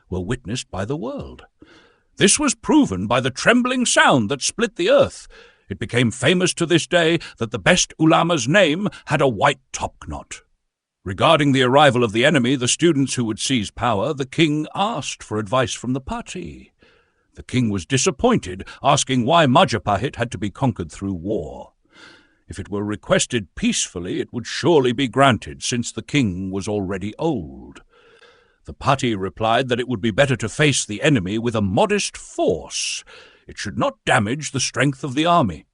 were witnessed by the world. This was proven by the trembling sound that split the earth. It became famous to this day that the best ulama's name had a white topknot. Regarding the arrival of the enemy, the students who would seize power, the king asked for advice from the Pati. The king was disappointed, asking why Majapahit had to be conquered through war. If it were requested peacefully, it would surely be granted, since the king was already old. The Pati replied that it would be better to face the enemy with a modest force. It should not damage the strength of the army.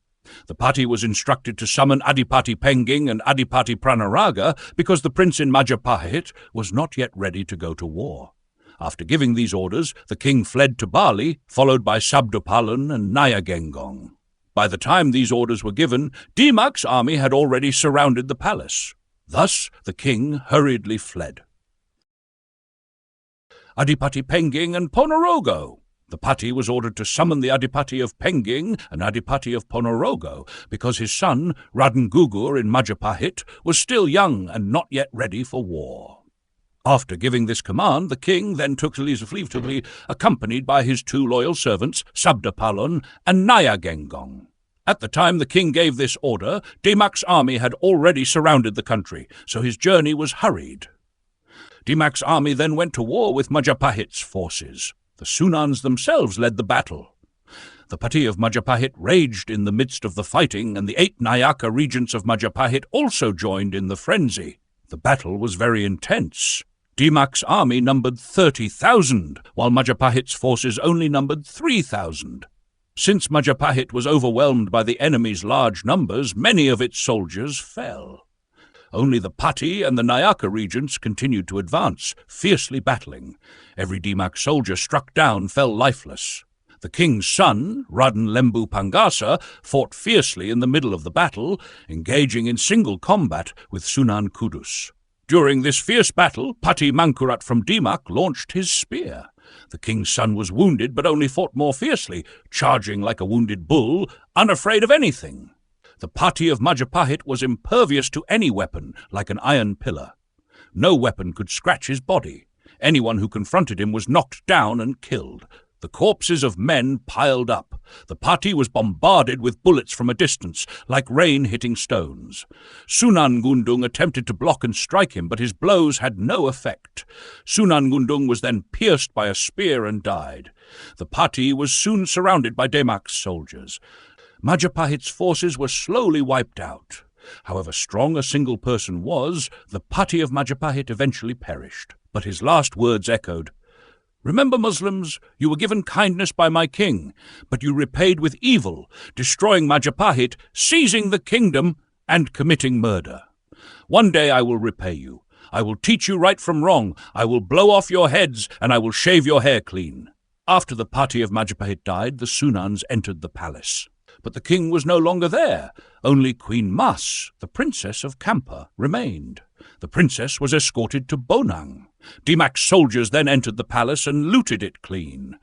The Pati was instructed to summon Adipati Penging and Adipati Pranaraga because the prince in Majapahit was not yet ready to go to war. After giving these orders, the king fled to Bali, followed by Sabdapalon and Nayagengong. By the time these orders were given, Demak's army had already surrounded the palace. Thus the king hurriedly fled. Adipati Penging and Ponorogo. The Pati was ordered to summon the Adipati of Penging and Adipati of Ponorogo because his son, Raden Gugur in Majapahit, was still young and not yet ready for war. After giving this command, the king then took leave to be accompanied by his two loyal servants, Sabdapalon and Nayagengong. At the time the king gave this order, Demak's army had already surrounded the country, so his journey was hurried. Demak's army then went to war with Majapahit's forces. The Sunans themselves led the battle. The Pati of Majapahit raged in the midst of the fighting, and the 8 Nayaka regents of Majapahit also joined in the frenzy. The battle was very intense. Demak's army numbered 30,000, while Majapahit's forces only numbered 3,000. Since Majapahit was overwhelmed by the enemy's large numbers, many of its soldiers fell. Only the Pati and the Nayaka regents continued to advance, fiercely battling. Every Demak soldier struck down fell lifeless. The king's son, Raden Lembu Pangasa, fought fiercely in the middle of the battle, engaging in single combat with Sunan Kudus. During this fierce battle, Pati Mangkurat from Demak launched his spear. The king's son was wounded, but only fought more fiercely, charging like a wounded bull, unafraid of anything. The Pati of Majapahit was impervious to any weapon, like an iron pillar. No weapon could scratch his body. Anyone who confronted him was knocked down and killed. The corpses of men piled up. The Pati was bombarded with bullets from a distance, like rain hitting stones. Sunan Gundung attempted to block and strike him, but his blows had no effect. Sunan Gundung was then pierced by a spear and died. The Pati was soon surrounded by Demak's soldiers. Majapahit's forces were slowly wiped out. However strong a single person was, the Pati of Majapahit eventually perished. But his last words echoed, "Remember, Muslims, you were given kindness by my king, but you repaid with evil, destroying Majapahit, seizing the kingdom, and committing murder. One day I will repay you. I will teach you right from wrong. I will blow off your heads, and I will shave your hair clean." After the Pati of Majapahit died, the Sunans entered the palace. But the king was no longer there. Only Queen Mas, the princess of Kampa, remained. The princess was escorted to Bonang. Demak's soldiers then entered the palace and looted it clean.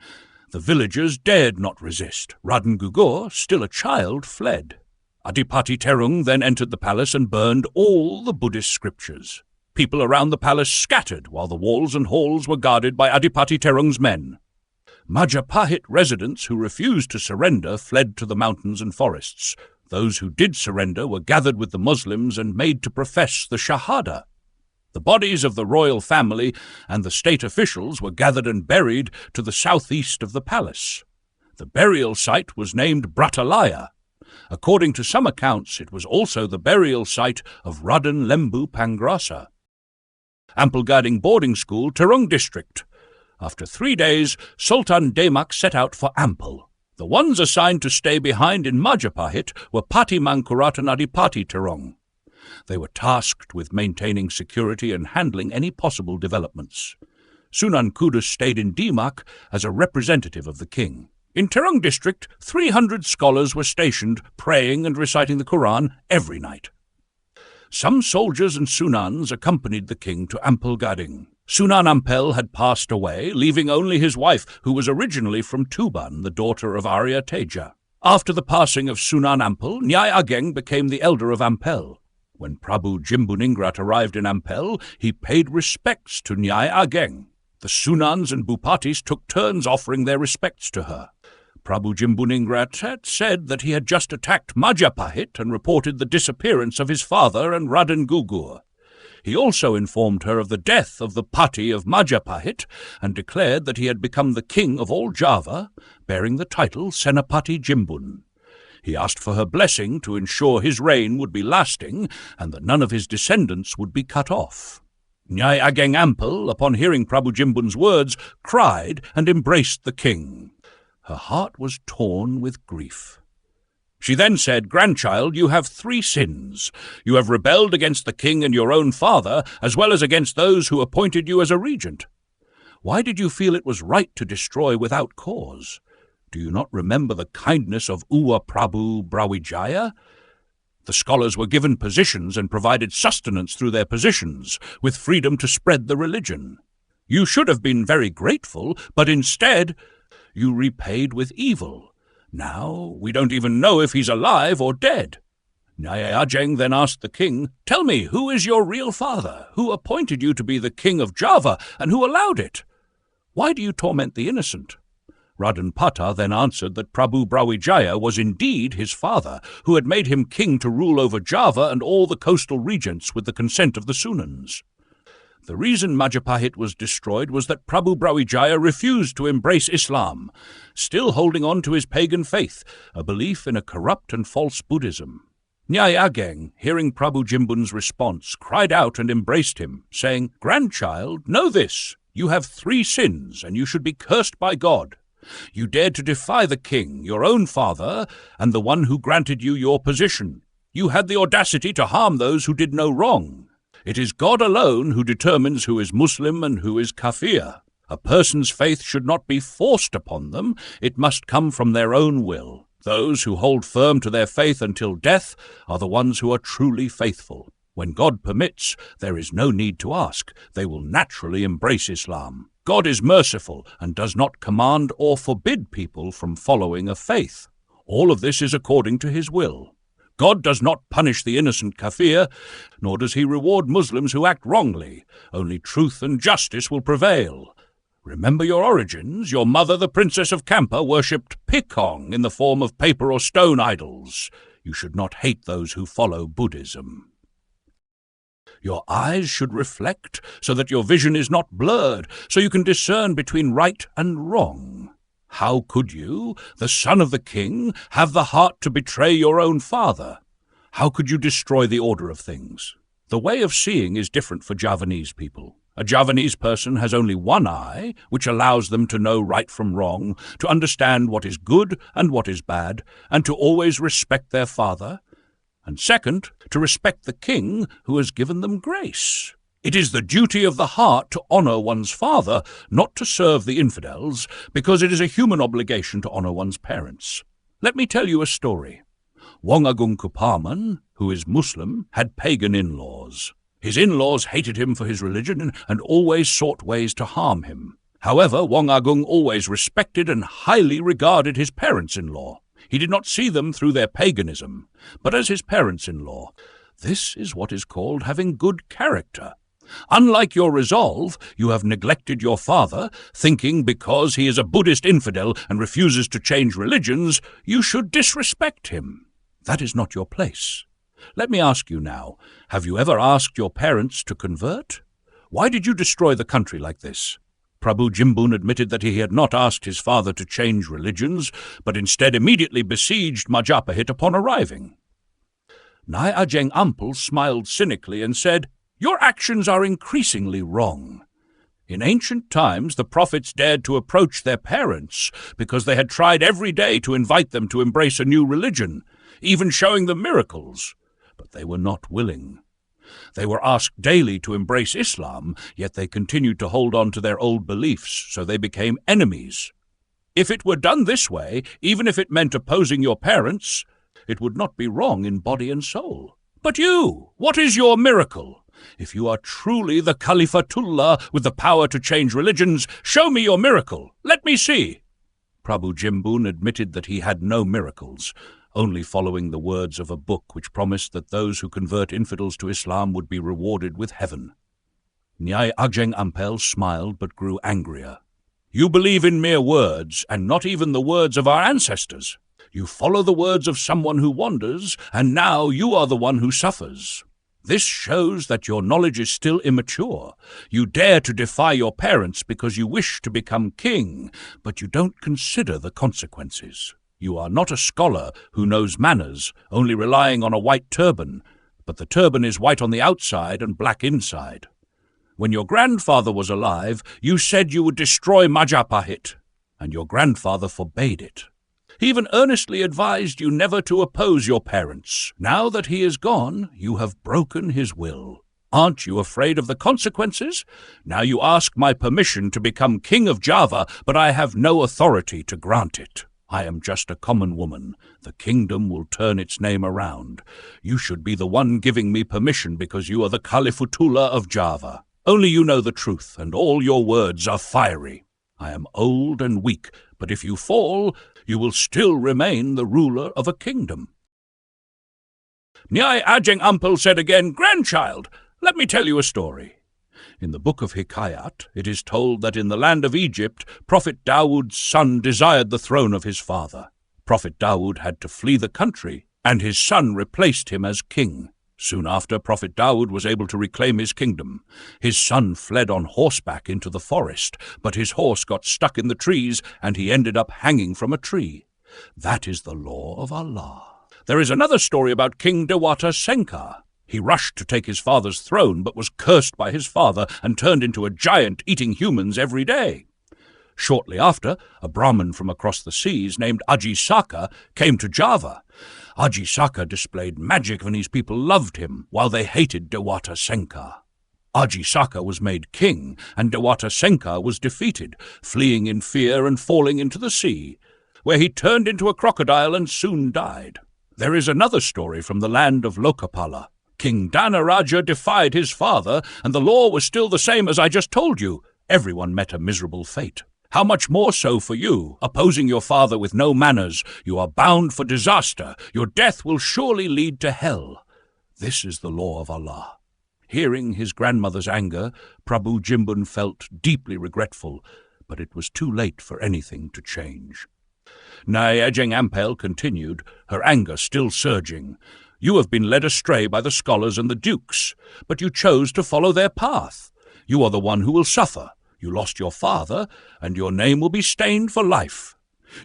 The villagers dared not resist. Raden Gugur, still a child, fled. Adipati Terung then entered the palace and burned all the Buddhist scriptures. People around the palace scattered, while the walls and halls were guarded by Adipati Terung's men. Majapahit residents who refused to surrender fled to the mountains and forests. Those who did surrender were gathered with the Muslims and made to profess the Shahada. The bodies of the royal family and the state officials were gathered and buried to the southeast of the palace. The burial site was named Bratalaya. According to some accounts, it was also the burial site of Raden Lembu Pangrasa. Ampelgading Boarding School, Terung District. After 3 days, Sultan Demak set out for Ampel. The ones assigned to stay behind in Majapahit were Pati Mangkurat and Adipati Terung. They were tasked with maintaining security and handling any possible developments. Sunan Kudus stayed in Demak as a representative of the king. In Terung district, 300 scholars were stationed, praying and reciting the Quran every night. Some soldiers and Sunans accompanied the king to Ampelgading. Sunan Ampel had passed away, leaving only his wife, who was originally from Tuban, the daughter of Arya Teja. After the passing of Sunan Ampel, Nyai Ageng became the elder of Ampel. When Prabhu Jimbuningrat arrived in Ampel, he paid respects to Nyai Ageng. The Sunans and Bupatis took turns offering their respects to her. Prabhu Jimbuningrat had said that he had just attacked Majapahit and reported the disappearance of his father and Raden Gugur. He also informed her of the death of the Pati of Majapahit and declared that he had become the king of all Java, bearing the title Senapati Jimbun. He asked for her blessing to ensure his reign would be lasting and that none of his descendants would be cut off. Nyai Ageng Ampel, upon hearing Prabhu Jimbun's words, cried and embraced the king. Her heart was torn with grief. She then said, "Grandchild, you have 3 sins. You have rebelled against the king and your own father, as well as against those who appointed you as a regent. Why did you feel it was right to destroy without cause? Do you not remember the kindness of Uwa Prabhu Brawijaya? The scholars were given positions and provided sustenance through their positions, with freedom to spread the religion. You should have been very grateful, but instead you repaid with evil. Now we don't even know if he's alive or dead." Nyai Ajeng then asked the king, "Tell me, who is your real father? Who appointed you to be the king of Java, and who allowed it? Why do you torment the innocent?" Raden Pata then answered that Prabu Brawijaya was indeed his father, who had made him king to rule over Java and all the coastal regions with the consent of the Sunans. The reason Majapahit was destroyed was that Prabu Brawijaya refused to embrace Islam, still holding on to his pagan faith, a belief in a corrupt and false Buddhism. Nyai Ageng, hearing Prabu Jimbun's response, cried out and embraced him, saying, "Grandchild, know this. You have 3 sins, and you should be cursed by God. You dared to defy the king, your own father, and the one who granted you your position. You had the audacity to harm those who did no wrong. It is God alone who determines who is Muslim and who is Kafir. A person's faith should not be forced upon them. It must come from their own will. Those who hold firm to their faith until death are the ones who are truly faithful. When God permits, there is no need to ask. They will naturally embrace Islam. God is merciful and does not command or forbid people from following a faith. All of this is according to his will. God does not punish the innocent kafir, nor does he reward Muslims who act wrongly. Only truth and justice will prevail. Remember your origins. Your mother, the Princess of Kampa, worshipped Pikong in the form of paper or stone idols. You should not hate those who follow Buddhism. Your eyes should reflect so that your vision is not blurred, so you can discern between right and wrong. How could you, the son of the king, have the heart to betray your own father? How could you destroy the order of things? The way of seeing is different for Javanese people. A Javanese person has only one eye, which allows them to know right from wrong, to understand what is good and what is bad, and to always respect their father. And second, to respect the king who has given them grace. It is the duty of the heart to honor one's father, not to serve the infidels, because it is a human obligation to honor one's parents. Let me tell you a story. Wong Agung Kuparman, who is Muslim, had pagan in-laws. His in-laws hated him for his religion and always sought ways to harm him. However, Wong Agung always respected and highly regarded his parents-in-law. He did not see them through their paganism, but as his parents-in-law. This is what is called having good character. Unlike your resolve, you have neglected your father, thinking because he is a Buddhist infidel and refuses to change religions, you should disrespect him. That is not your place. Let me ask you now, have you ever asked your parents to convert? Why did you destroy the country like this? Prabu Jimbun admitted that he had not asked his father to change religions, but instead immediately besieged Majapahit upon arriving. Nyai Ajeng Ampel smiled cynically and said, "Your actions are increasingly wrong. In ancient times, the prophets dared to approach their parents because they had tried every day to invite them to embrace a new religion, even showing them miracles, but they were not willing. They were asked daily to embrace Islam, yet they continued to hold on to their old beliefs, so they became enemies. If it were done this way, even if it meant opposing your parents, it would not be wrong in body and soul. But you, what is your miracle? If you are truly the Khalifatullah with the power to change religions, show me your miracle. Let me see." Prabu Jimbun admitted that he had no miracles, only following the words of a book which promised that those who convert infidels to Islam would be rewarded with heaven. Nyai Ajeng Ampel smiled but grew angrier. "You believe in mere words, and not even the words of our ancestors. You follow the words of someone who wanders, and now you are the one who suffers. This shows that your knowledge is still immature. You dare to defy your parents because you wish to become king, but you don't consider the consequences. You are not a scholar who knows manners, only relying on a white turban, but the turban is white on the outside and black inside. When your grandfather was alive, you said you would destroy Majapahit, and your grandfather forbade it. He even earnestly advised you never to oppose your parents. Now that he is gone, you have broken his will. Aren't you afraid of the consequences? Now you ask my permission to become king of Java, but I have no authority to grant it. I am just a common woman. The kingdom will turn its name around. You should be the one giving me permission because you are the Khalifatullah of Java. Only you know the truth, and all your words are fiery. I am old and weak, but if you fall, you will still remain the ruler of a kingdom." Nyai Ajeng Ampel said again, "Grandchild, let me tell you a story." In the book of Hikayat, it is told that in the land of Egypt, Prophet Dawood's son desired the throne of his father. Prophet Dawood had to flee the country, and his son replaced him as king. Soon after, Prophet Dawood was able to reclaim his kingdom. His son fled on horseback into the forest, but his horse got stuck in the trees, and he ended up hanging from a tree. That is the law of Allah. There is another story about King Dewata Senkar. He rushed to take his father's throne, but was cursed by his father and turned into a giant eating humans every day. Shortly after, a Brahmin from across the seas named Aji Saka came to Java. Aji Saka displayed magic and his people loved him, while they hated Dewata Senkar. Aji Saka was made king, and Dewata Senkar was defeated, fleeing in fear and falling into the sea, where he turned into a crocodile and soon died. There is another story from the land of Lokapala. King Dhanaraja defied his father, and the law was still the same as I just told you. Everyone met a miserable fate. How much more so for you, opposing your father with no manners? You are bound for disaster. Your death will surely lead to hell. This is the law of Allah. Hearing his grandmother's anger, Prabhu Jimbun felt deeply regretful, but it was too late for anything to change. Nyai Ajeng Ampel continued, her anger still surging. "You have been led astray by the scholars and the dukes, but you chose to follow their path. You are the one who will suffer. You lost your father, and your name will be stained for life.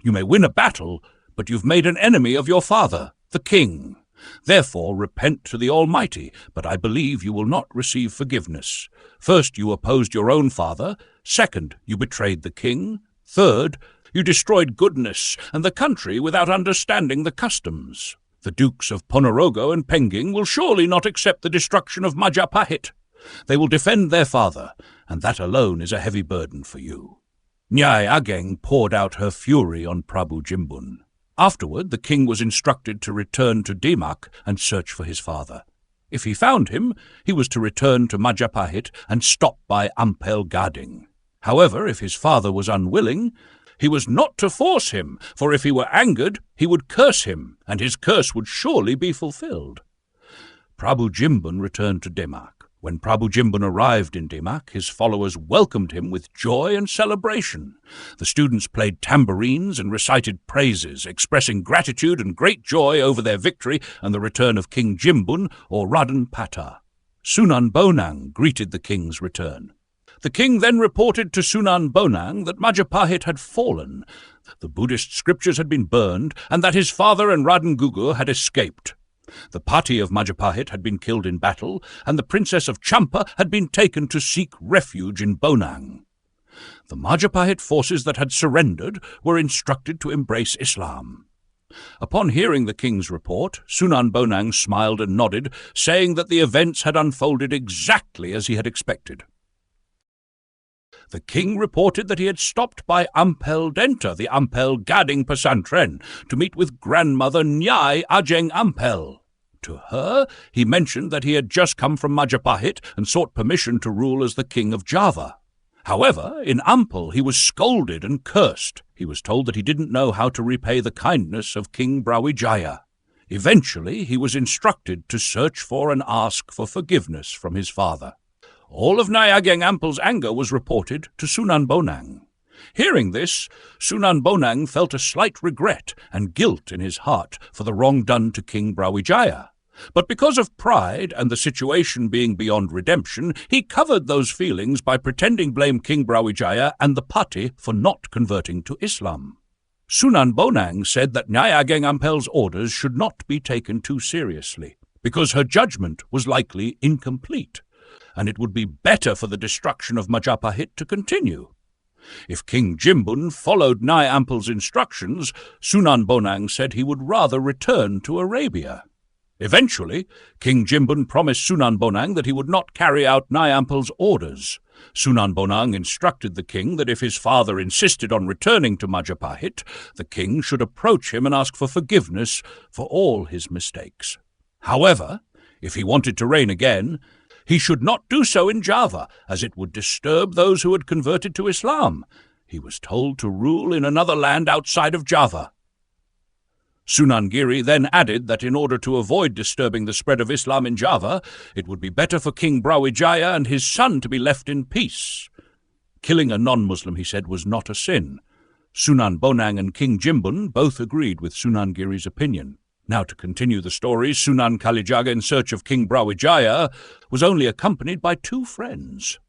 You may win a battle, but you've made an enemy of your father, the king. Therefore repent to the Almighty, but I believe you will not receive forgiveness. First, you opposed your own father. Second, you betrayed the king. Third, you destroyed goodness and the country without understanding the customs. The dukes of Ponorogo and Penging will surely not accept the destruction of Majapahit. They will defend their father, and that alone is a heavy burden for you." Nyai Ageng poured out her fury on Prabhu Jimbun. Afterward, the king was instructed to return to Demak and search for his father. If he found him, he was to return to Majapahit and stop by Ampel Gading. However, if his father was unwilling, he was not to force him, for if he were angered, he would curse him, and his curse would surely be fulfilled. Prabhu Jimbun returned to Demak. When Prabhu Jimbun arrived in Demak, his followers welcomed him with joy and celebration. The students played tambourines and recited praises, expressing gratitude and great joy over their victory and the return of King Jimbun or Raden Pata. Sunan Bonang greeted the king's return. The king then reported to Sunan Bonang that Majapahit had fallen, the Buddhist scriptures had been burned, and that his father and Raden Gugur had escaped. The Pati of Majapahit had been killed in battle, and the princess of Champa had been taken to seek refuge in Bonang. The Majapahit forces that had surrendered were instructed to embrace Islam. Upon hearing the king's report, Sunan Bonang smiled and nodded, saying that the events had unfolded exactly as he had expected. The king reported that he had stopped by Ampel Denta, the Ampel Gading Pesantren, to meet with grandmother Nyai Ajeng Ampel. To her, he mentioned that he had just come from Majapahit and sought permission to rule as the king of Java. However, in Ampel he was scolded and cursed. He was told that he didn't know how to repay the kindness of King Brawijaya. Eventually, he was instructed to search for and ask for forgiveness from his father. All of Nyai Ajeng Ampel's anger was reported to Sunan Bonang. Hearing this, Sunan Bonang felt a slight regret and guilt in his heart for the wrong done to King Brawijaya. But because of pride and the situation being beyond redemption, he covered those feelings by pretending blame King Brawijaya and the Pati for not converting to Islam. Sunan Bonang said that Nyai Ajeng Ampel's orders should not be taken too seriously, because her judgment was likely incomplete, and it would be better for the destruction of Majapahit to continue. If King Jimbun followed Nyai Ampel's instructions, Sunan Bonang said he would rather return to Arabia. Eventually, King Jimbun promised Sunan Bonang that he would not carry out Nyai Ampel's orders. Sunan Bonang instructed the king that if his father insisted on returning to Majapahit, the king should approach him and ask for forgiveness for all his mistakes. However, if he wanted to reign again, he should not do so in Java, as it would disturb those who had converted to Islam. He was told to rule in another land outside of Java. Sunan Giri then added that in order to avoid disturbing the spread of Islam in Java, it would be better for King Brawijaya and his son to be left in peace. Killing a non-Muslim, he said, was not a sin. Sunan Bonang and King Jimbun both agreed with Sunan Giri's opinion. Now, to continue the story, Sunan Kalijaga, in search of King Brawijaya, was only accompanied by 2 friends.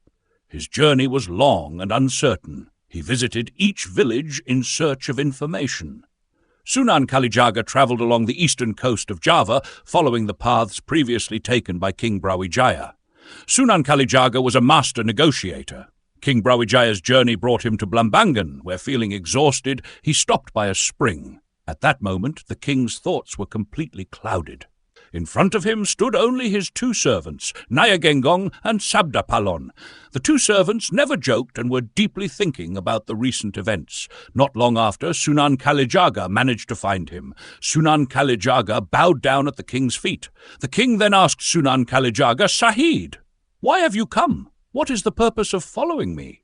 His journey was long and uncertain. He visited each village in search of information. Sunan Kalijaga travelled along the eastern coast of Java, following the paths previously taken by King Brawijaya. Sunan Kalijaga was a master negotiator. King Brawijaya's journey brought him to Blambangan, where, feeling exhausted, he stopped by a spring. At that moment, the king's thoughts were completely clouded. In front of him stood only his 2 servants, Nayagengong and Sabdapalon. The 2 servants never joked and were deeply thinking about the recent events. Not long after, Sunan Kalijaga managed to find him. Sunan Kalijaga bowed down at the king's feet. The king then asked Sunan Kalijaga, "Sahid, why have you come? What is the purpose of following me?"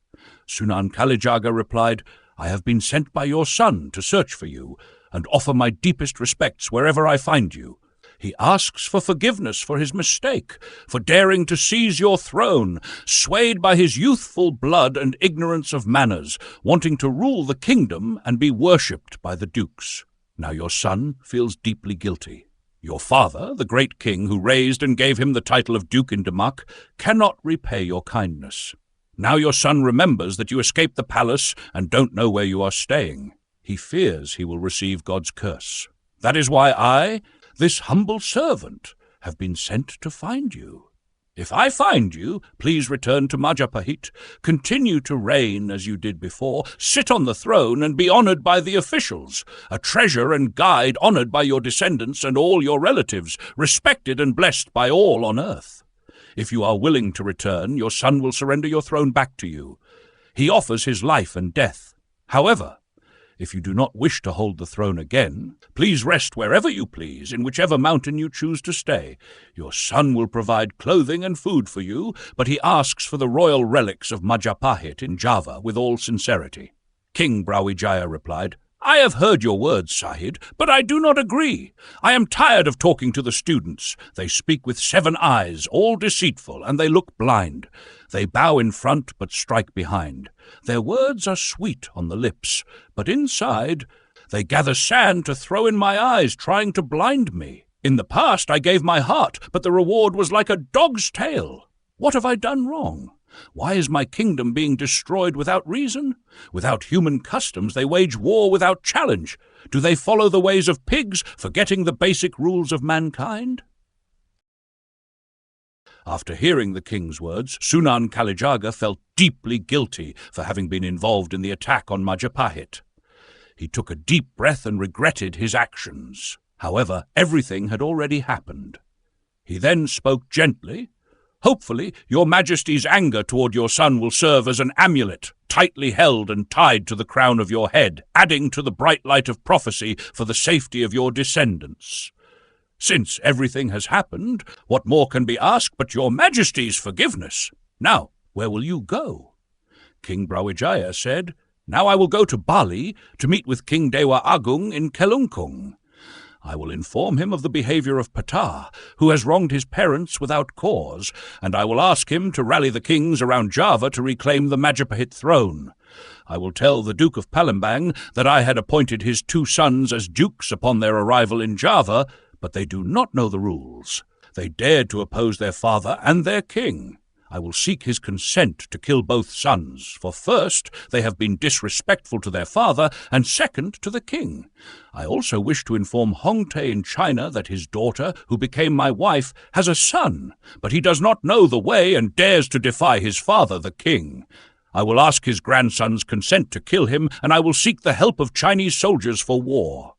Sunan Kalijaga replied, "I have been sent by your son to search for you and offer my deepest respects wherever I find you. He asks for forgiveness for his mistake, for daring to seize your throne, swayed by his youthful blood and ignorance of manners, wanting to rule the kingdom and be worshipped by the dukes. Now your son feels deeply guilty. Your father, the great king who raised and gave him the title of Duke in Demak, cannot repay your kindness. Now your son remembers that you escaped the palace and don't know where you are staying. He fears he will receive God's curse. That is why I, this humble servant, have been sent to find you. If I find you, please return to Majapahit, continue to reign as you did before, sit on the throne and be honored by the officials, a treasure and guide honored by your descendants and all your relatives, respected and blessed by all on earth. If you are willing to return, your son will surrender your throne back to you. He offers his life and death. However, if you do not wish to hold the throne again, please rest wherever you please, in whichever mountain you choose to stay. Your son will provide clothing and food for you, but he asks for the royal relics of Majapahit in Java with all sincerity." King Brawijaya replied, "I have heard your words, Sahid, but I do not agree. I am tired of talking to the students. They speak with 7 eyes, all deceitful, and they look blind. They bow in front but strike behind. Their words are sweet on the lips, but inside they gather sand to throw in my eyes, trying to blind me. In the past I gave my heart, but the reward was like a dog's tail. What have I done wrong? Why is my kingdom being destroyed without reason? Without human customs, they wage war without challenge. Do they follow the ways of pigs, forgetting the basic rules of mankind?" After hearing the king's words, Sunan Kalijaga felt deeply guilty for having been involved in the attack on Majapahit. He took a deep breath and regretted his actions. However, everything had already happened. He then spoke gently. "Hopefully, your Majesty's anger toward your son will serve as an amulet, tightly held and tied to the crown of your head, adding to the bright light of prophecy for the safety of your descendants. Since everything has happened, what more can be asked but your Majesty's forgiveness? Now, where will you go?" King Brawijaya said, "Now I will go to Bali to meet with King Dewa Agung in Kelungkung. I will inform him of the behavior of Ptah, who has wronged his parents without cause, and I will ask him to rally the kings around Java to reclaim the Majapahit throne. I will tell the Duke of Palembang that I had appointed his 2 sons as dukes upon their arrival in Java, but they do not know the rules. They dared to oppose their father and their king. I will seek his consent to kill both sons, for first, they have been disrespectful to their father, and second, to the king. I also wish to inform Hongte in China that his daughter, who became my wife, has a son, but he does not know the way and dares to defy his father, the king. I will ask his grandson's consent to kill him, and I will seek the help of Chinese soldiers for war.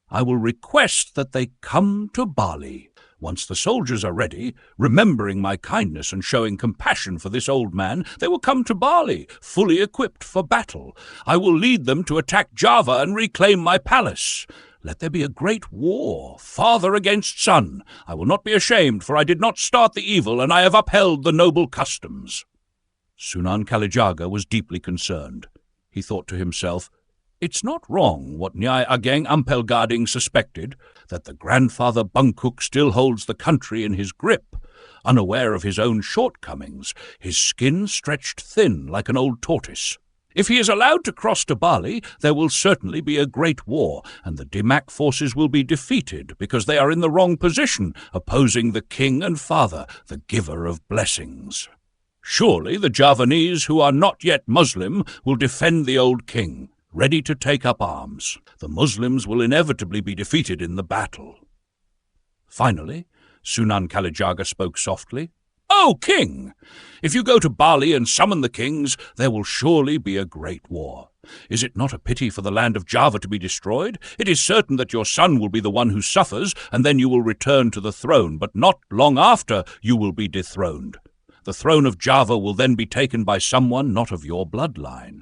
I will request that they come to Bali. Once the soldiers are ready, remembering my kindness and showing compassion for this old man, they will come to Bali, fully equipped for battle. I will lead them to attack Java and reclaim my palace. Let there be a great war, father against son. I will not be ashamed, for I did not start the evil, and I have upheld the noble customs." Sunan Kalijaga was deeply concerned. He thought to himself, "It's not wrong what Nyai Ageng Ampelgading suspected, that the grandfather Bangkok still holds the country in his grip, unaware of his own shortcomings, his skin stretched thin like an old tortoise. If he is allowed to cross to Bali, there will certainly be a great war, and the Demak forces will be defeated because they are in the wrong position, opposing the king and father, the giver of blessings. Surely the Javanese, who are not yet Muslim, will defend the old king, ready to take up arms. The Muslims will inevitably be defeated in the battle." Finally, Sunan Kalijaga spoke softly. "O king! If you go to Bali and summon the kings, there will surely be a great war. Is it not a pity for the land of Java to be destroyed? It is certain that your son will be the one who suffers, and then you will return to the throne, but not long after you will be dethroned. The throne of Java will then be taken by someone not of your bloodline.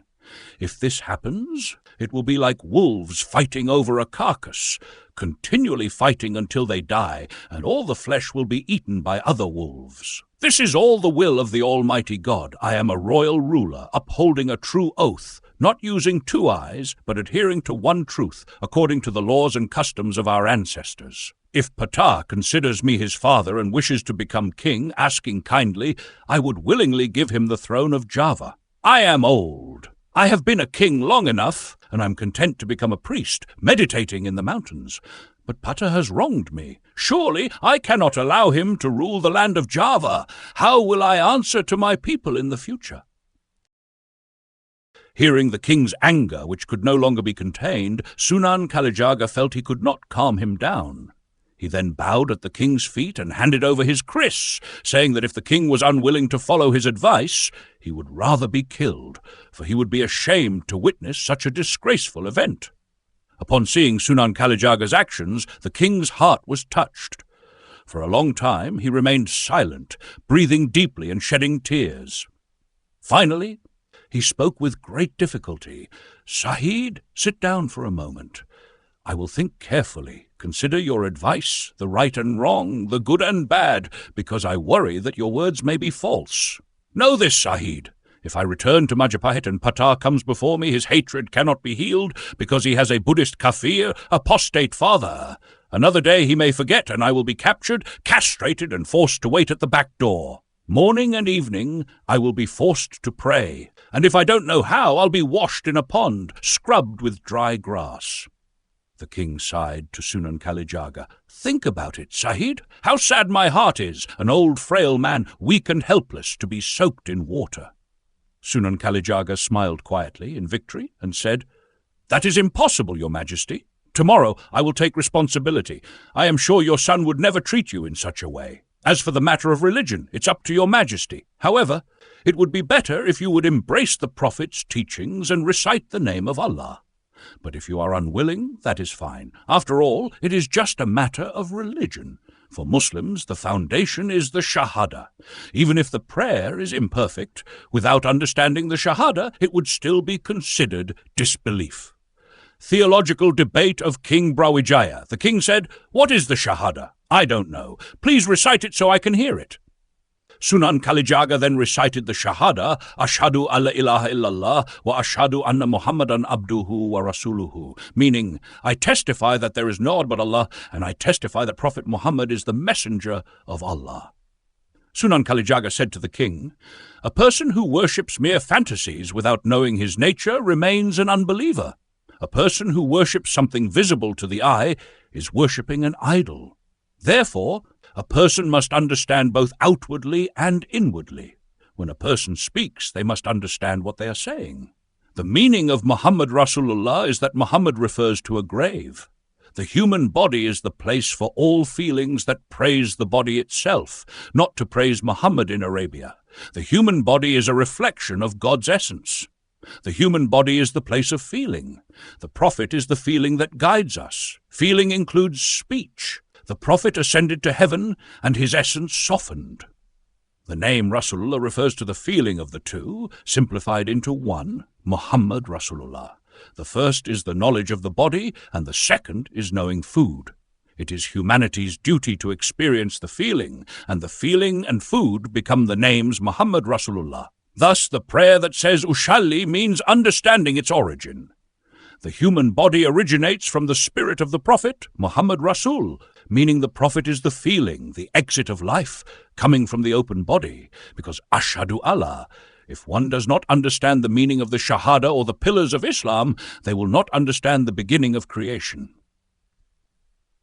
If this happens, it will be like wolves fighting over a carcass, continually fighting until they die, and all the flesh will be eaten by other wolves. This is all the will of the Almighty God. I am a royal ruler, upholding a true oath, not using two eyes, but adhering to one truth, according to the laws and customs of our ancestors. If Ptah considers me his father and wishes to become king, asking kindly, I would willingly give him the throne of Java. I am old. I have been a king long enough, and I'm content to become a priest, meditating in the mountains. But Ptah has wronged me. Surely I cannot allow him to rule the land of Java. How will I answer to my people in the future?" Hearing the king's anger, which could no longer be contained, Sunan Kalijaga felt he could not calm him down. He then bowed at the king's feet and handed over his kris, saying that if the king was unwilling to follow his advice, he would rather be killed, for he would be ashamed to witness such a disgraceful event. Upon seeing Sunan Kalijaga's actions, the king's heart was touched. For a long time he remained silent, breathing deeply and shedding tears. Finally, he spoke with great difficulty. "Sahid, sit down for a moment. I will think carefully. Consider your advice, the right and wrong, the good and bad, because I worry that your words may be false. Know this, Sahid. If I return to Majapahit and Ptah comes before me, his hatred cannot be healed, because he has a Buddhist kafir, apostate father. Another day he may forget, and I will be captured, castrated, and forced to wait at the back door. Morning and evening I will be forced to pray, and if I don't know how, I'll be washed in a pond, scrubbed with dry grass." The king sighed to Sunan Kalijaga. "Think about it, Sahid. How sad my heart is, an old frail man, weak and helpless, to be soaked in water." Sunan Kalijaga smiled quietly in victory and said, "That is impossible, your majesty. Tomorrow I will take responsibility. I am sure your son would never treat you in such a way. As for the matter of religion, it's up to your majesty. However, it would be better if you would embrace the prophet's teachings and recite the name of Allah. But if you are unwilling, that is fine. After all, it is just a matter of religion. For Muslims, the foundation is the Shahada. Even if the prayer is imperfect, without understanding the Shahada, it would still be considered disbelief." Theological debate of King Brawijaya. The king said, "What is the Shahada? I don't know. Please recite it so I can hear it." Sunan Kalijaga then recited the Shahada, Ashhadu alla ilaha illallah wa ashhadu anna Muhammadan abduhu wa rasuluhu, meaning, I testify that there is no God but Allah, and I testify that Prophet Muhammad is the messenger of Allah. Sunan Kalijaga said to the king, "A person who worships mere fantasies without knowing his nature remains an unbeliever. A person who worships something visible to the eye is worshipping an idol. Therefore, a person must understand both outwardly and inwardly. When a person speaks, they must understand what they are saying. The meaning of Muhammad Rasulullah is that Muhammad refers to a grave. The human body is the place for all feelings that praise the body itself, not to praise Muhammad in Arabia. The human body is a reflection of God's essence. The human body is the place of feeling. The Prophet is the feeling that guides us. Feeling includes speech. The Prophet ascended to heaven, and his essence softened. The name Rasulullah refers to the feeling of the two, simplified into one, Muhammad Rasulullah. The first is the knowledge of the body, and the second is knowing food. It is humanity's duty to experience the feeling, and the feeling and food become the names Muhammad Rasulullah. Thus, the prayer that says Ushalli means understanding its origin. The human body originates from the spirit of the Prophet, Muhammad Rasul, meaning the Prophet is the feeling, the exit of life, coming from the open body, because Ashhadu Allah. If one does not understand the meaning of the Shahada or the pillars of Islam, they will not understand the beginning of creation.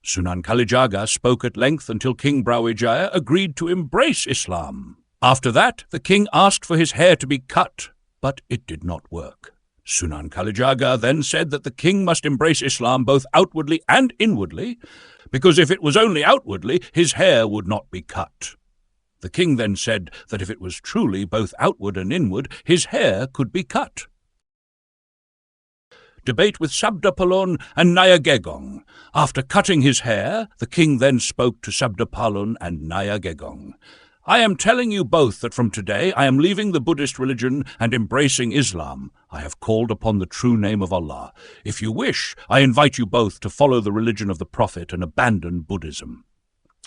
Sunan Kalijaga spoke at length until King Brawijaya agreed to embrace Islam. After that, the king asked for his hair to be cut, but it did not work. Sunan Kalijaga then said that the king must embrace Islam both outwardly and inwardly, because if it was only outwardly, his hair would not be cut. The king then said that if it was truly both outward and inward, his hair could be cut. Debate with Sabdapalon and Nayagegong. After cutting his hair, the king then spoke to Sabdapalon and Nayagegong. I am telling you both that from today I am leaving the Buddhist religion and embracing Islam. I have called upon the true name of Allah. If you wish, I invite you both to follow the religion of the Prophet and abandon Buddhism.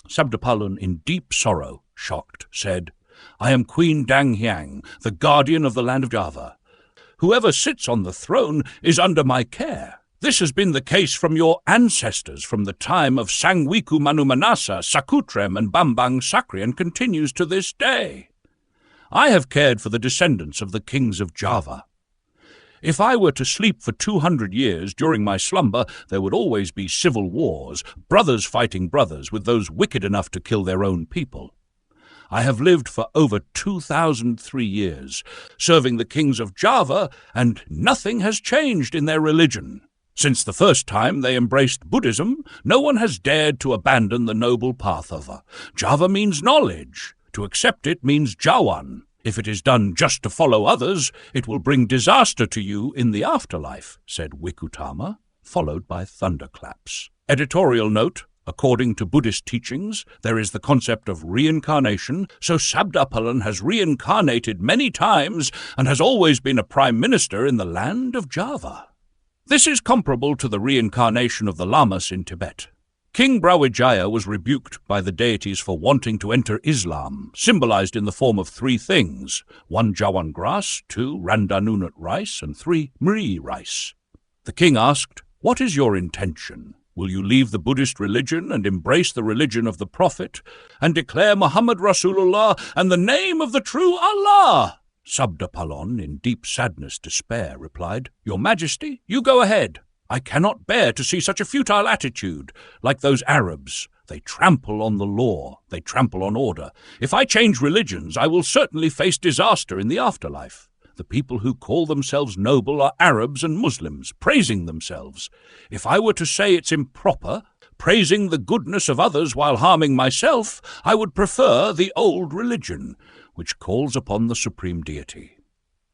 Sabdapalon, in deep sorrow, shocked, said, I am Queen Dang Hyang, the guardian of the land of Java. Whoever sits on the throne is under my care. This has been the case from your ancestors from the time of Sangwiku Manumanasa, Sakutrem and Bambang Sakri, and continues to this day. I have cared for the descendants of the kings of Java. If I were to sleep for 200 years during my slumber, there would always be civil wars, brothers fighting brothers with those wicked enough to kill their own people. I have lived for over 2003 years, serving the kings of Java, and nothing has changed in their religion. Since the first time they embraced Buddhism, no one has dared to abandon the noble path of Java means knowledge. To accept it means Jawan. If it is done just to follow others, it will bring disaster to you in the afterlife, said Wikutama, followed by thunderclaps. Editorial note. According to Buddhist teachings, there is the concept of reincarnation, so Sabdapalon has reincarnated many times and has always been a prime minister in the land of Java. This is comparable to the reincarnation of the lamas in Tibet. King Brawijaya was rebuked by the deities for wanting to enter Islam, symbolized in the form of 3 things: 1 Jawan grass, 2 Randanunat rice, and 3 Mri rice. The king asked, What is your intention? Will you leave the Buddhist religion and embrace the religion of the Prophet, and declare Muhammad Rasulullah and the name of the true Allah? Sabdapalon, in deep despair, replied, Your Majesty, you go ahead. I cannot bear to see such a futile attitude, like those Arabs. They trample on the law, they trample on order. If I change religions, I will certainly face disaster in the afterlife. The people who call themselves noble are Arabs and Muslims, praising themselves. If I were to say it's improper, praising the goodness of others while harming myself, I would prefer the old religion, which calls upon the supreme deity.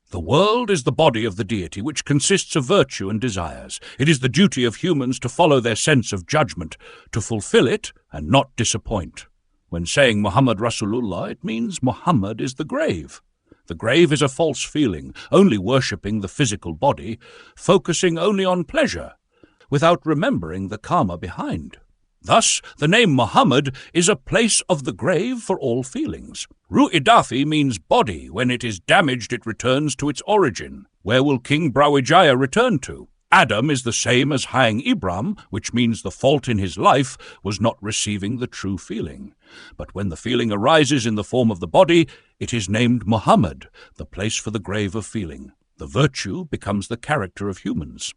The world is the body of the deity, which consists of virtue and desires. It is the duty of humans to follow their sense of judgment, to fulfill it and not disappoint. When saying Muhammad Rasulullah, it means Muhammad is the grave. The grave is a false feeling, only worshipping the physical body, focusing only on pleasure, without remembering the karma behind. Thus, the name Muhammad is a place of the grave for all feelings. Ru'idafi means body. When it is damaged, it returns to its origin. Where will King Brawijaya return to? Adam is the same as Hyang Ibram, which means the fault in his life was not receiving the true feeling. But when the feeling arises in the form of the body, it is named Muhammad, the place for the grave of feeling. The virtue becomes the character of humans.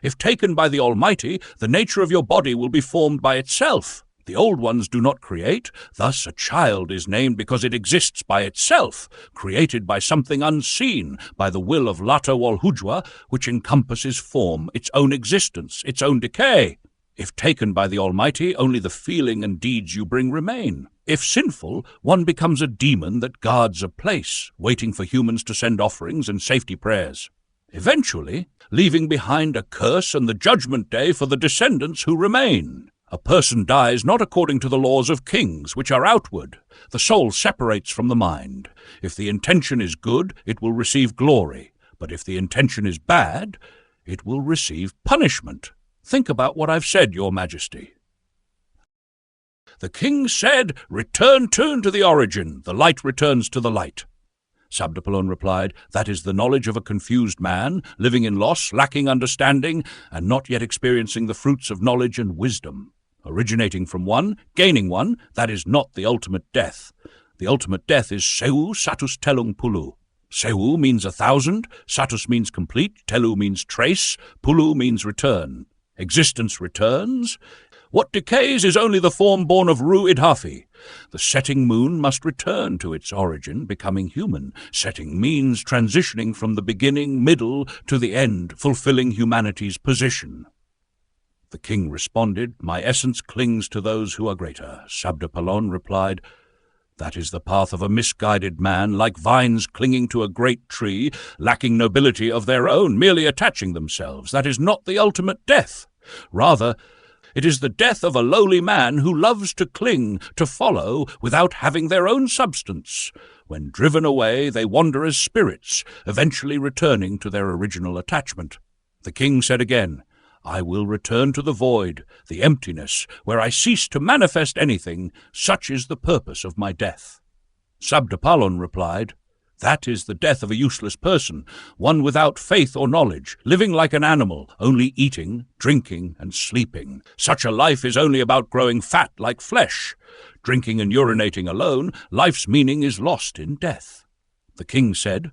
If taken by the Almighty, the nature of your body will be formed by itself. The old ones do not create, thus a child is named because it exists by itself, created by something unseen, by the will of Lata wal Hujwa, which encompasses form, its own existence, its own decay. If taken by the Almighty, only the feeling and deeds you bring remain. If sinful, one becomes a demon that guards a place, waiting for humans to send offerings and safety prayers. Eventually, leaving behind a curse and the judgment day for the descendants who remain. A person dies not according to the laws of kings, which are outward. The soul separates from the mind. If the intention is good, it will receive glory. But if the intention is bad, it will receive punishment. Think about what I've said, Your Majesty. The king said, Return to the origin. The light returns to the light. Sabdapalon replied, "That is the knowledge of a confused man, living in loss, lacking understanding, and not yet experiencing the fruits of knowledge and wisdom. Originating from one, gaining one, that is not the ultimate death. The ultimate death is Sewu Satus Telung Pulu. Sewu means 1,000, Satus means complete, Telu means trace, Pulu means return. Existence returns. What decays is only the form born of Ru Idhafi. The setting moon must return to its origin, becoming human. Setting means transitioning from the beginning, middle, to the end, fulfilling humanity's position." The king responded, "My essence clings to those who are greater." Sabdapalon replied, "That is the path of a misguided man, like vines clinging to a great tree, lacking nobility of their own, merely attaching themselves. That is not the ultimate death. Rather, it is the death of a lowly man who loves to cling, to follow, without having their own substance. When driven away, they wander as spirits, eventually returning to their original attachment." The king said again, "I will return to the void, the emptiness, where I cease to manifest anything. Such is the purpose of my death." Sabdapalon replied, "That is the death of a useless person, one without faith or knowledge, living like an animal, only eating, drinking, and sleeping. Such a life is only about growing fat like flesh. Drinking and urinating alone, life's meaning is lost in death." The king said,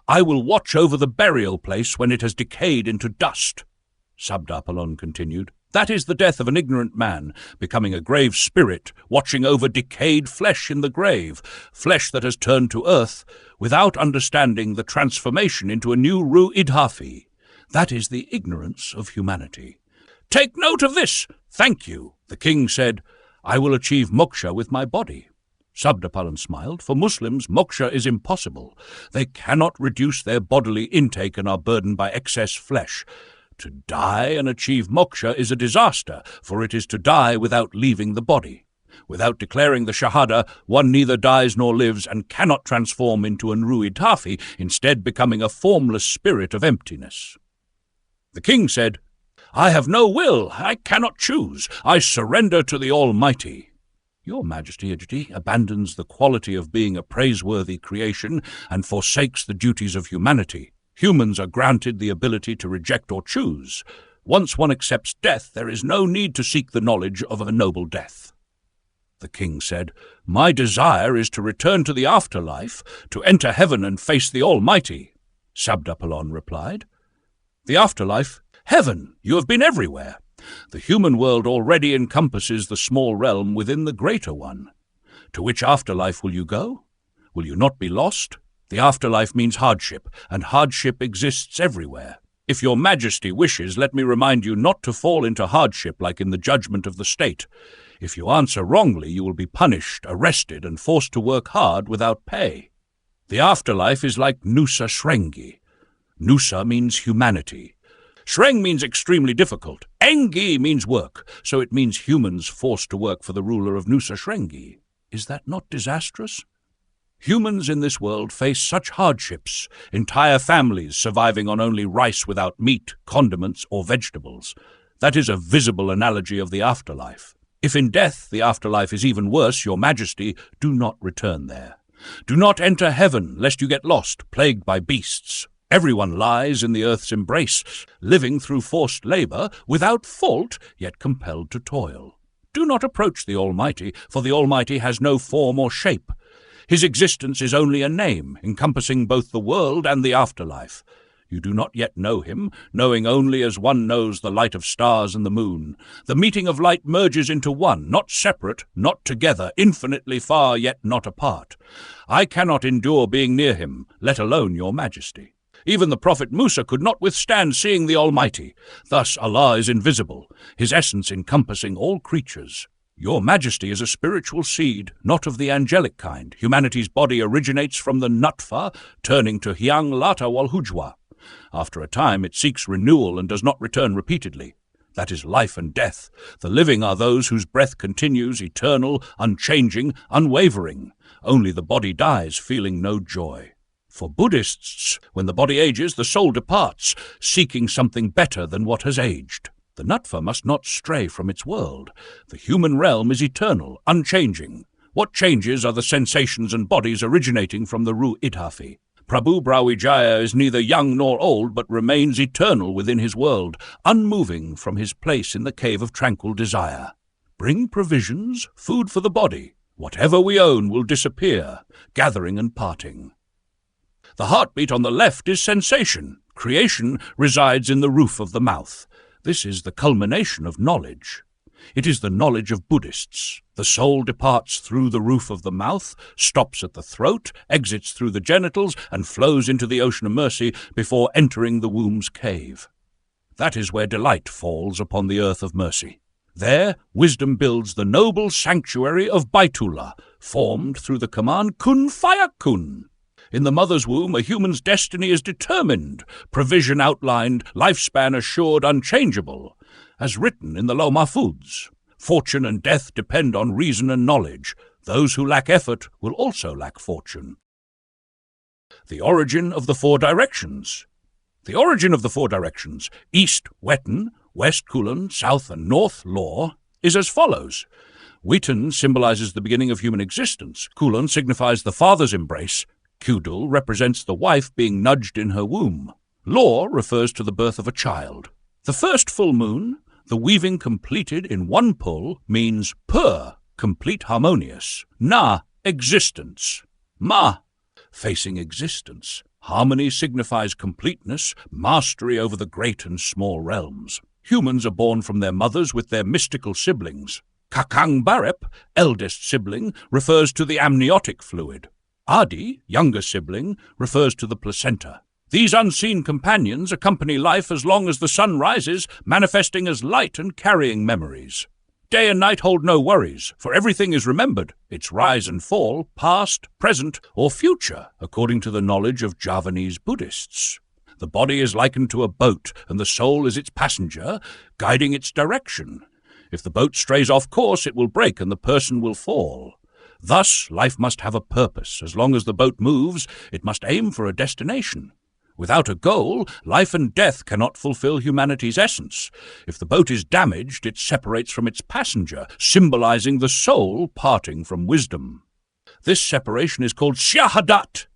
"I will watch over the burial place when it has decayed into dust." Sabdapalon continued, "That is the death of an ignorant man, becoming a grave spirit, watching over decayed flesh in the grave, flesh that has turned to earth, without understanding the transformation into a new Ru Idhafi. That is the ignorance of humanity." "Take note of this." "Thank you." The king said, "I will achieve moksha with my body." Sabdapalon smiled. "For Muslims, moksha is impossible. They cannot reduce their bodily intake and are burdened by excess flesh. To die and achieve moksha is a disaster, for it is to die without leaving the body. Without declaring the Shahada, one neither dies nor lives and cannot transform into an Ru Idhafi, instead becoming a formless spirit of emptiness." The king said, "I have no will. I cannot choose. I surrender to the Almighty." "Your Majesty, Ajiti, abandons the quality of being a praiseworthy creation and forsakes the duties of humanity. Humans are granted the ability to reject or choose. Once one accepts death, there is no need to seek the knowledge of a noble death." The king said, "My desire is to return to the afterlife, to enter heaven and face the Almighty." Sabdapalon replied, "The afterlife? Heaven! You have been everywhere. The human world already encompasses the small realm within the greater one. To which afterlife will you go? Will you not be lost? The afterlife means hardship, and hardship exists everywhere. If your Majesty wishes, let me remind you not to fall into hardship like in the judgment of the state. If you answer wrongly, you will be punished, arrested, and forced to work hard without pay. The afterlife is like Nusa Shrengi. Nusa means humanity. Shreng means extremely difficult. Engi means work, so it means humans forced to work for the ruler of Nusa Shrengi. Is that not disastrous? Humans in this world face such hardships, entire families surviving on only rice without meat, condiments, or vegetables. That is a visible analogy of the afterlife. If in death the afterlife is even worse, your Majesty, do not return there. Do not enter heaven, lest you get lost, plagued by beasts. Everyone lies in the earth's embrace, living through forced labor, without fault, yet compelled to toil. Do not approach the Almighty, for the Almighty has no form or shape. His existence is only a name, encompassing both the world and the afterlife. You do not yet know him, knowing only as one knows the light of stars and the moon. The meeting of light merges into one, not separate, not together, infinitely far, yet not apart. I cannot endure being near him, let alone your Majesty. Even the Prophet Musa could not withstand seeing the Almighty. Thus Allah is invisible, his essence encompassing all creatures. Your Majesty is a spiritual seed, not of the angelic kind. Humanity's body originates from the Nutfa, turning to Hyang Lata wal Hujwa. After a time, it seeks renewal and does not return repeatedly. That is life and death. The living are those whose breath continues, eternal, unchanging, unwavering. Only the body dies, feeling no joy. For Buddhists, when the body ages, the soul departs, seeking something better than what has aged. The Nutfa must not stray from its world. The human realm is eternal, unchanging. What changes are the sensations and bodies originating from the Ru Idhafi? Prabhu Brawijaya is neither young nor old, but remains eternal within his world, unmoving from his place in the cave of tranquil desire. Bring provisions, food for the body. Whatever we own will disappear, gathering and parting. The heartbeat on the left is sensation. Creation resides in the roof of the mouth. This is the culmination of knowledge. It is the knowledge of Buddhists. The soul departs through the roof of the mouth, stops at the throat, exits through the genitals, and flows into the ocean of mercy before entering the womb's cave. That is where delight falls upon the earth of mercy. There, wisdom builds the noble sanctuary of Baitullah, formed through the command Kun Fayakun. In the mother's womb, a human's destiny is determined, provision outlined, lifespan assured, unchangeable. As written in the Law Mahfuz, fortune and death depend on reason and knowledge. Those who lack effort will also lack fortune. The origin of the four directions. The origin of the four directions, east Wetan, west Kulan, south and north Law, is as follows. Wetan symbolizes the beginning of human existence. Kulan signifies the father's embrace. Kudul represents the wife being nudged in her womb. Law refers to the birth of a child. The first full moon, the weaving completed in one pull, means pur, complete harmonious, na, existence, ma, facing existence. Harmony signifies completeness, mastery over the great and small realms. Humans are born from their mothers with their mystical siblings. Kakang Barep, eldest sibling, refers to the amniotic fluid. Adi, younger sibling, refers to the placenta. These unseen companions accompany life as long as the sun rises, manifesting as light and carrying memories. Day and night hold no worries, for everything is remembered, its rise and fall, past, present, or future, according to the knowledge of Javanese Buddhists. The body is likened to a boat, and the soul is its passenger, guiding its direction. If the boat strays off course, it will break and the person will fall. Thus, life must have a purpose. As long as the boat moves, it must aim for a destination. Without a goal, life and death cannot fulfill humanity's essence. If the boat is damaged, it separates from its passenger, symbolizing the soul parting from wisdom. This separation is called shahadat,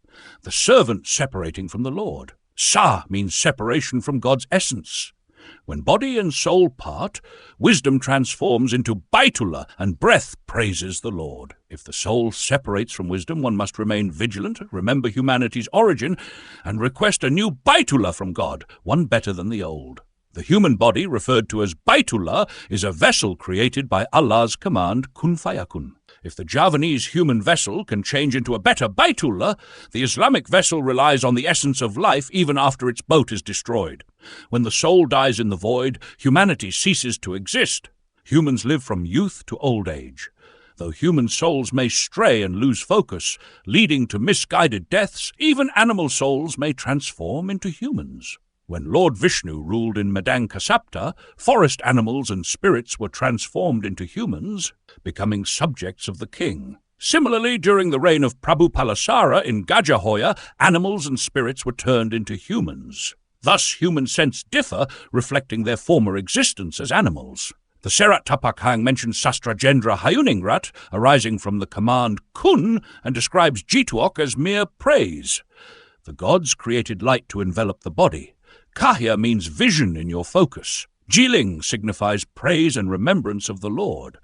the servant separating from the Lord. Sa means separation from God's essence. When body and soul part, wisdom transforms into Baitullah, and breath praises the Lord. If the soul separates from wisdom, one must remain vigilant, remember humanity's origin, and request a new Baitullah from God, one better than the old. The human body, referred to as Baitullah, is a vessel created by Allah's command, Kun Fayakun. If the Javanese human vessel can change into a better Baitullah, the Islamic vessel relies on the essence of life even after its boat is destroyed. When the soul dies in the void, humanity ceases to exist. Humans live from youth to old age. Though human souls may stray and lose focus, leading to misguided deaths, even animal souls may transform into humans. When Lord Vishnu ruled in Madangkasapta, forest animals and spirits were transformed into humans, becoming subjects of the king. Similarly, during the reign of Prabhu Palasara in Gajahoya, animals and spirits were turned into humans. Thus, human scents differ, reflecting their former existence as animals. The Serat Tapakhang mentions Sastrajendra Hayuningrat, arising from the command Kun, and describes Jituok as mere praise. The gods created light to envelop the body. Kahya means vision in your focus. Jiling signifies praise and remembrance of the Lord.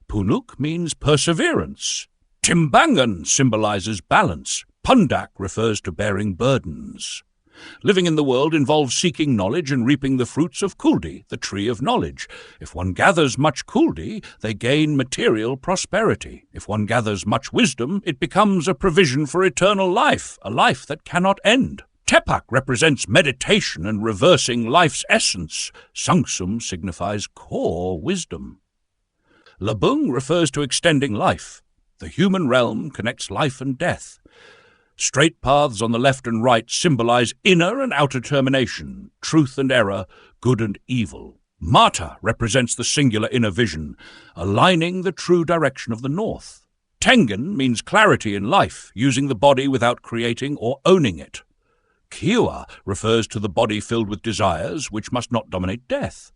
Punuk means perseverance. Timbangan symbolizes balance. Pundak refers to bearing burdens. Living in the world involves seeking knowledge and reaping the fruits of kuldi, the tree of knowledge. If one gathers much kuldi, they gain material prosperity. If one gathers much wisdom, it becomes a provision for eternal life, a life that cannot end. Tepak represents meditation and reversing life's essence. Sangsum signifies core wisdom. Labung refers to extending life. The human realm connects life and death. Straight paths on the left and right symbolize inner and outer termination, truth and error, good and evil. Mata represents the singular inner vision, aligning the true direction of the north. Tengen means clarity in life, using the body without creating or owning it. Kiwa refers to the body filled with desires, which must not dominate death.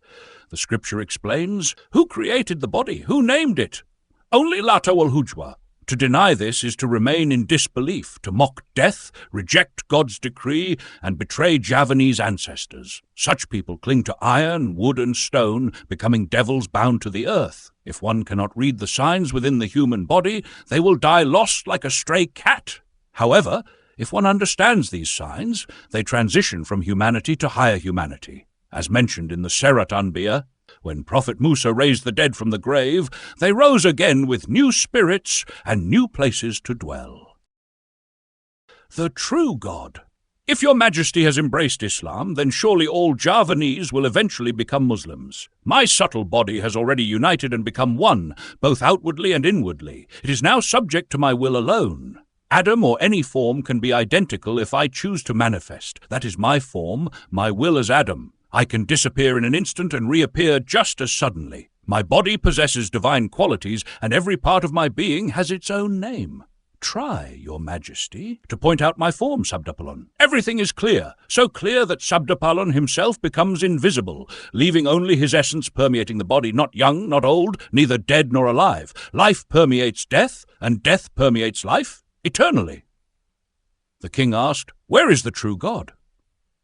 The scripture explains, who created the body? Who named it? Only Lata wal Hujwa. To deny this is to remain in disbelief, to mock death, reject God's decree, and betray Javanese ancestors. Such people cling to iron, wood, and stone, becoming devils bound to the earth. If one cannot read the signs within the human body, they will die lost like a stray cat. However, if one understands these signs, they transition from humanity to higher humanity. As mentioned in the Serat Anbiya, when Prophet Musa raised the dead from the grave, they rose again with new spirits and new places to dwell. The true God. If your Majesty has embraced Islam, then surely all Javanese will eventually become Muslims. My subtle body has already united and become one, both outwardly and inwardly. It is now subject to my will alone. Adam or any form can be identical if I choose to manifest. That is my form, my will as Adam. I can disappear in an instant and reappear just as suddenly. My body possesses divine qualities, and every part of my being has its own name. Try, your Majesty, to point out my form, Sabdapalon. Everything is clear, so clear that Sabdapalon himself becomes invisible, leaving only his essence permeating the body, not young, not old, neither dead nor alive. Life permeates death, and death permeates life, eternally. The king asked, "Where is the true God?"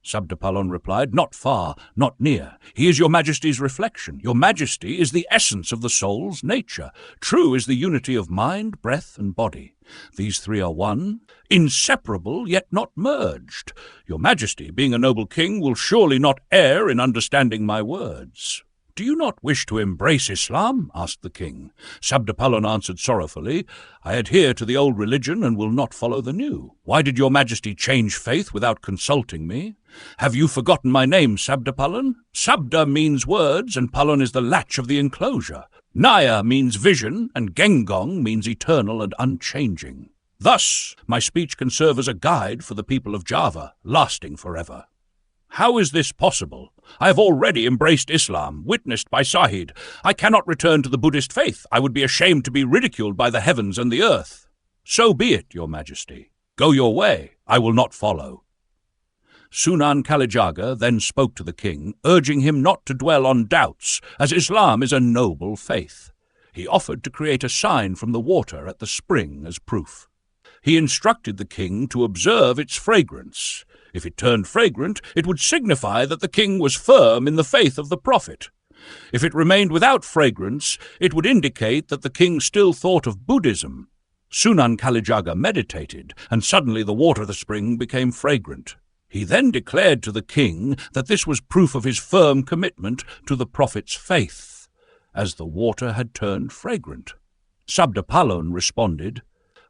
Sabdapalon replied, "Not far, not near. He is your Majesty's reflection. Your Majesty is the essence of the soul's nature. True is the unity of mind, breath, and body. These three are one, inseparable, yet not merged. Your Majesty, being a noble king, will surely not err in understanding my words." "Do you not wish to embrace Islam?" asked the king. Sabdapalon answered sorrowfully, "I adhere to the old religion and will not follow the new." "Why did your Majesty change faith without consulting me?" "Have you forgotten my name, Sabdapalon? Sabda means words, and Palon is the latch of the enclosure. Naya means vision, and Gengong means eternal and unchanging. Thus, my speech can serve as a guide for the people of Java, lasting forever." "How is this possible? I have already embraced Islam, witnessed by Sahid. I cannot return to the Buddhist faith. I would be ashamed to be ridiculed by the heavens and the earth." "So be it, your Majesty. Go your way. I will not follow." Sunan Kalijaga then spoke to the king, urging him not to dwell on doubts, as Islam is a noble faith. He offered to create a sign from the water at the spring as proof. He instructed the king to observe its fragrance. If it turned fragrant, it would signify that the king was firm in the faith of the prophet. If it remained without fragrance, it would indicate that the king still thought of Buddhism. Sunan Kalijaga meditated, and suddenly the water of the spring became fragrant. He then declared to the king that this was proof of his firm commitment to the prophet's faith, as the water had turned fragrant. Sabdapalon responded,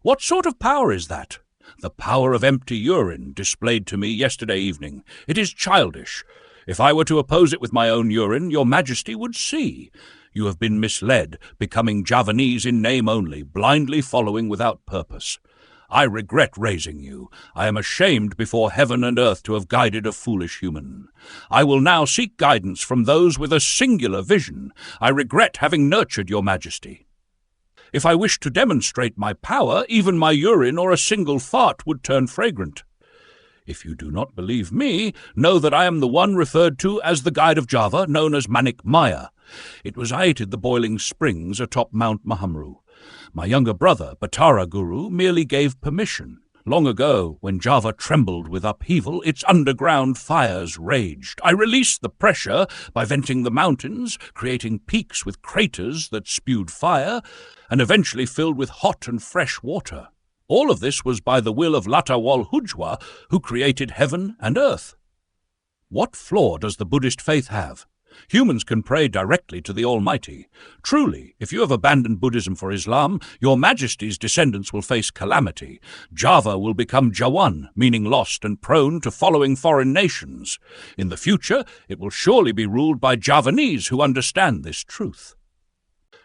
"What sort of power is that?" "The power of empty urine, displayed to me yesterday evening. It is childish. If I were to oppose it with my own urine, your Majesty would see. You have been misled, becoming Javanese in name only, blindly following without purpose. I regret raising you. I am ashamed before heaven and earth to have guided a foolish human. I will now seek guidance from those with a singular vision. I regret having nurtured your Majesty. If I wished to demonstrate my power, even my urine or a single fart would turn fragrant. If you do not believe me, know that I am the one referred to as the Guide of Java, known as Manik Maya. It was I the boiling springs atop Mount Mahamru. My younger brother, Batara Guru, merely gave permission. Long ago, when Java trembled with upheaval, its underground fires raged. I released the pressure by venting the mountains, creating peaks with craters that spewed fire, and eventually filled with hot and fresh water. All of this was by the will of Latawal Hujwa, who created heaven and earth. What flaw does the Buddhist faith have? Humans can pray directly to the Almighty. Truly, if you have abandoned Buddhism for Islam, your Majesty's descendants will face calamity. Java will become Jawan, meaning lost and prone to following foreign nations. In the future, it will surely be ruled by Javanese who understand this truth.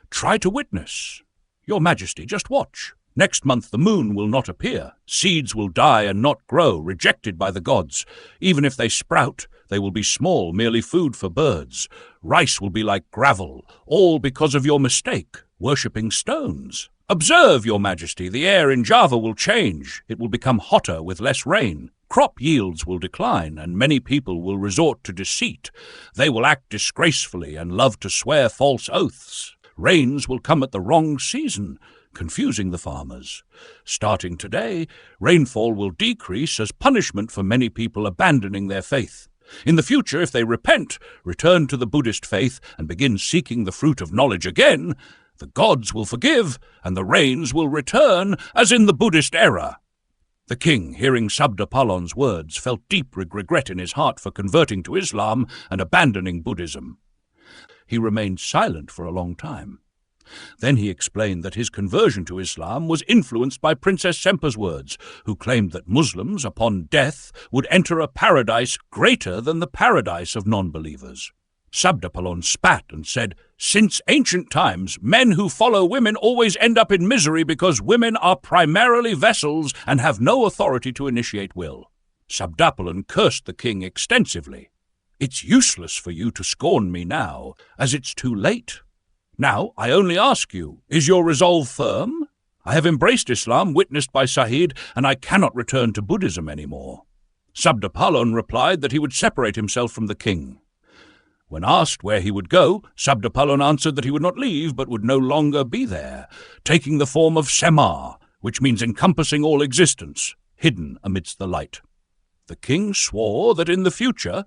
Try to witness. Your Majesty, just watch. Next month the moon will not appear. Seeds will die and not grow, rejected by the gods. Even if they sprout, they will be small, merely food for birds. Rice will be like gravel, all because of your mistake, worshipping stones. Observe, your Majesty, the air in Java will change. It will become hotter with less rain. Crop yields will decline, and many people will resort to deceit. They will act disgracefully and love to swear false oaths. Rains will come at the wrong season. confusing the farmers. Starting today, rainfall will decrease as punishment for many people abandoning their faith. In the future, if they repent, return to the Buddhist faith, and begin seeking the fruit of knowledge again, the gods will forgive, and the rains will return, as in the Buddhist era. The king, hearing Sabdapalon's words, felt deep regret in his heart for converting to Islam and abandoning Buddhism. He remained silent for a long time. Then he explained that his conversion to Islam was influenced by Princess Semper's words, who claimed that Muslims, upon death, would enter a paradise greater than the paradise of non-believers. Sabdapalon spat and said, "Since ancient times, men who follow women always end up in misery because women are primarily vessels and have no authority to initiate will." Sabdapalon cursed the king extensively. "It's useless for you to scorn me now, as it's too late. Now, I only ask you, is your resolve firm? I have embraced Islam witnessed by Sahid, and I cannot return to Buddhism any more." Sabdapalon replied that he would separate himself from the king. When asked where he would go, Sabdapalon answered that he would not leave, but would no longer be there, taking the form of Semar, which means encompassing all existence, hidden amidst the light. The king swore that in the future,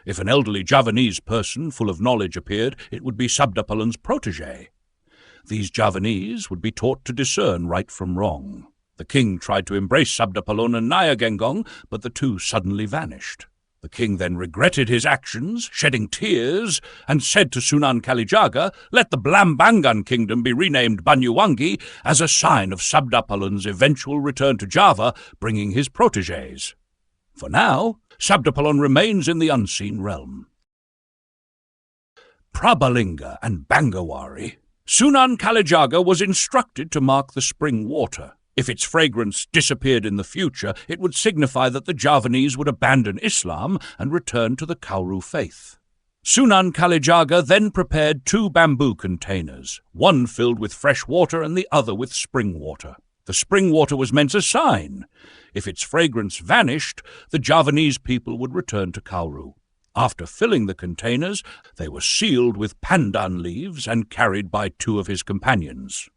if an elderly Javanese person full of knowledge appeared, it would be Sabdapalon's protégé. These Javanese would be taught to discern right from wrong. The king tried to embrace Sabdapalon and Nyagengong, but the two suddenly vanished. The king then regretted his actions, shedding tears, and said to Sunan Kalijaga, "Let the Blambangan kingdom be renamed Banyuwangi as a sign of Sabdapalon's eventual return to Java, bringing his protégés." For now, Sabdapalon remains in the unseen realm. Prabalinga and Bangawari. Sunan Kalijaga was instructed to mark the spring water. If its fragrance disappeared in the future, it would signify that the Javanese would abandon Islam and return to the Kauru faith. Sunan Kalijaga then prepared 2 bamboo containers, one filled with fresh water and the other with spring water. The spring water was meant as a sign. If its fragrance vanished, the Javanese people would return to Kauru. After filling the containers, they were sealed with pandan leaves and carried by 2 of his companions.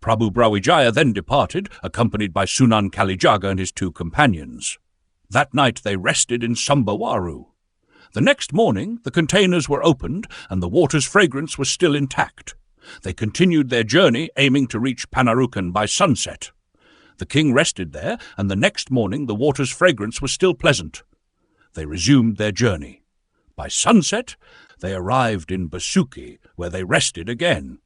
Prabhu Brawijaya then departed, accompanied by Sunan Kalijaga and his 2 companions. That night they rested in Sambawaru. The next morning the containers were opened and the water's fragrance was still intact. They continued their journey, aiming to reach Panarukan by sunset. The king rested there, and the next morning the water's fragrance was still pleasant. They resumed their journey. By sunset, they arrived in Basuki, where they rested again.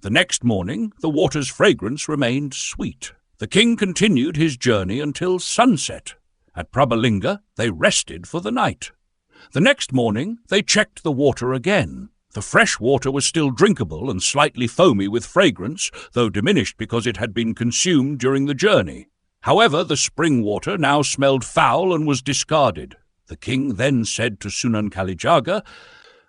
The next morning, the water's fragrance remained sweet. The king continued his journey until sunset. At Prabalinga, they rested for the night. The next morning, they checked the water again. The fresh water was still drinkable and slightly foamy with fragrance, though diminished because it had been consumed during the journey. However, the spring water now smelled foul and was discarded. The king then said to Sunan Kalijaga,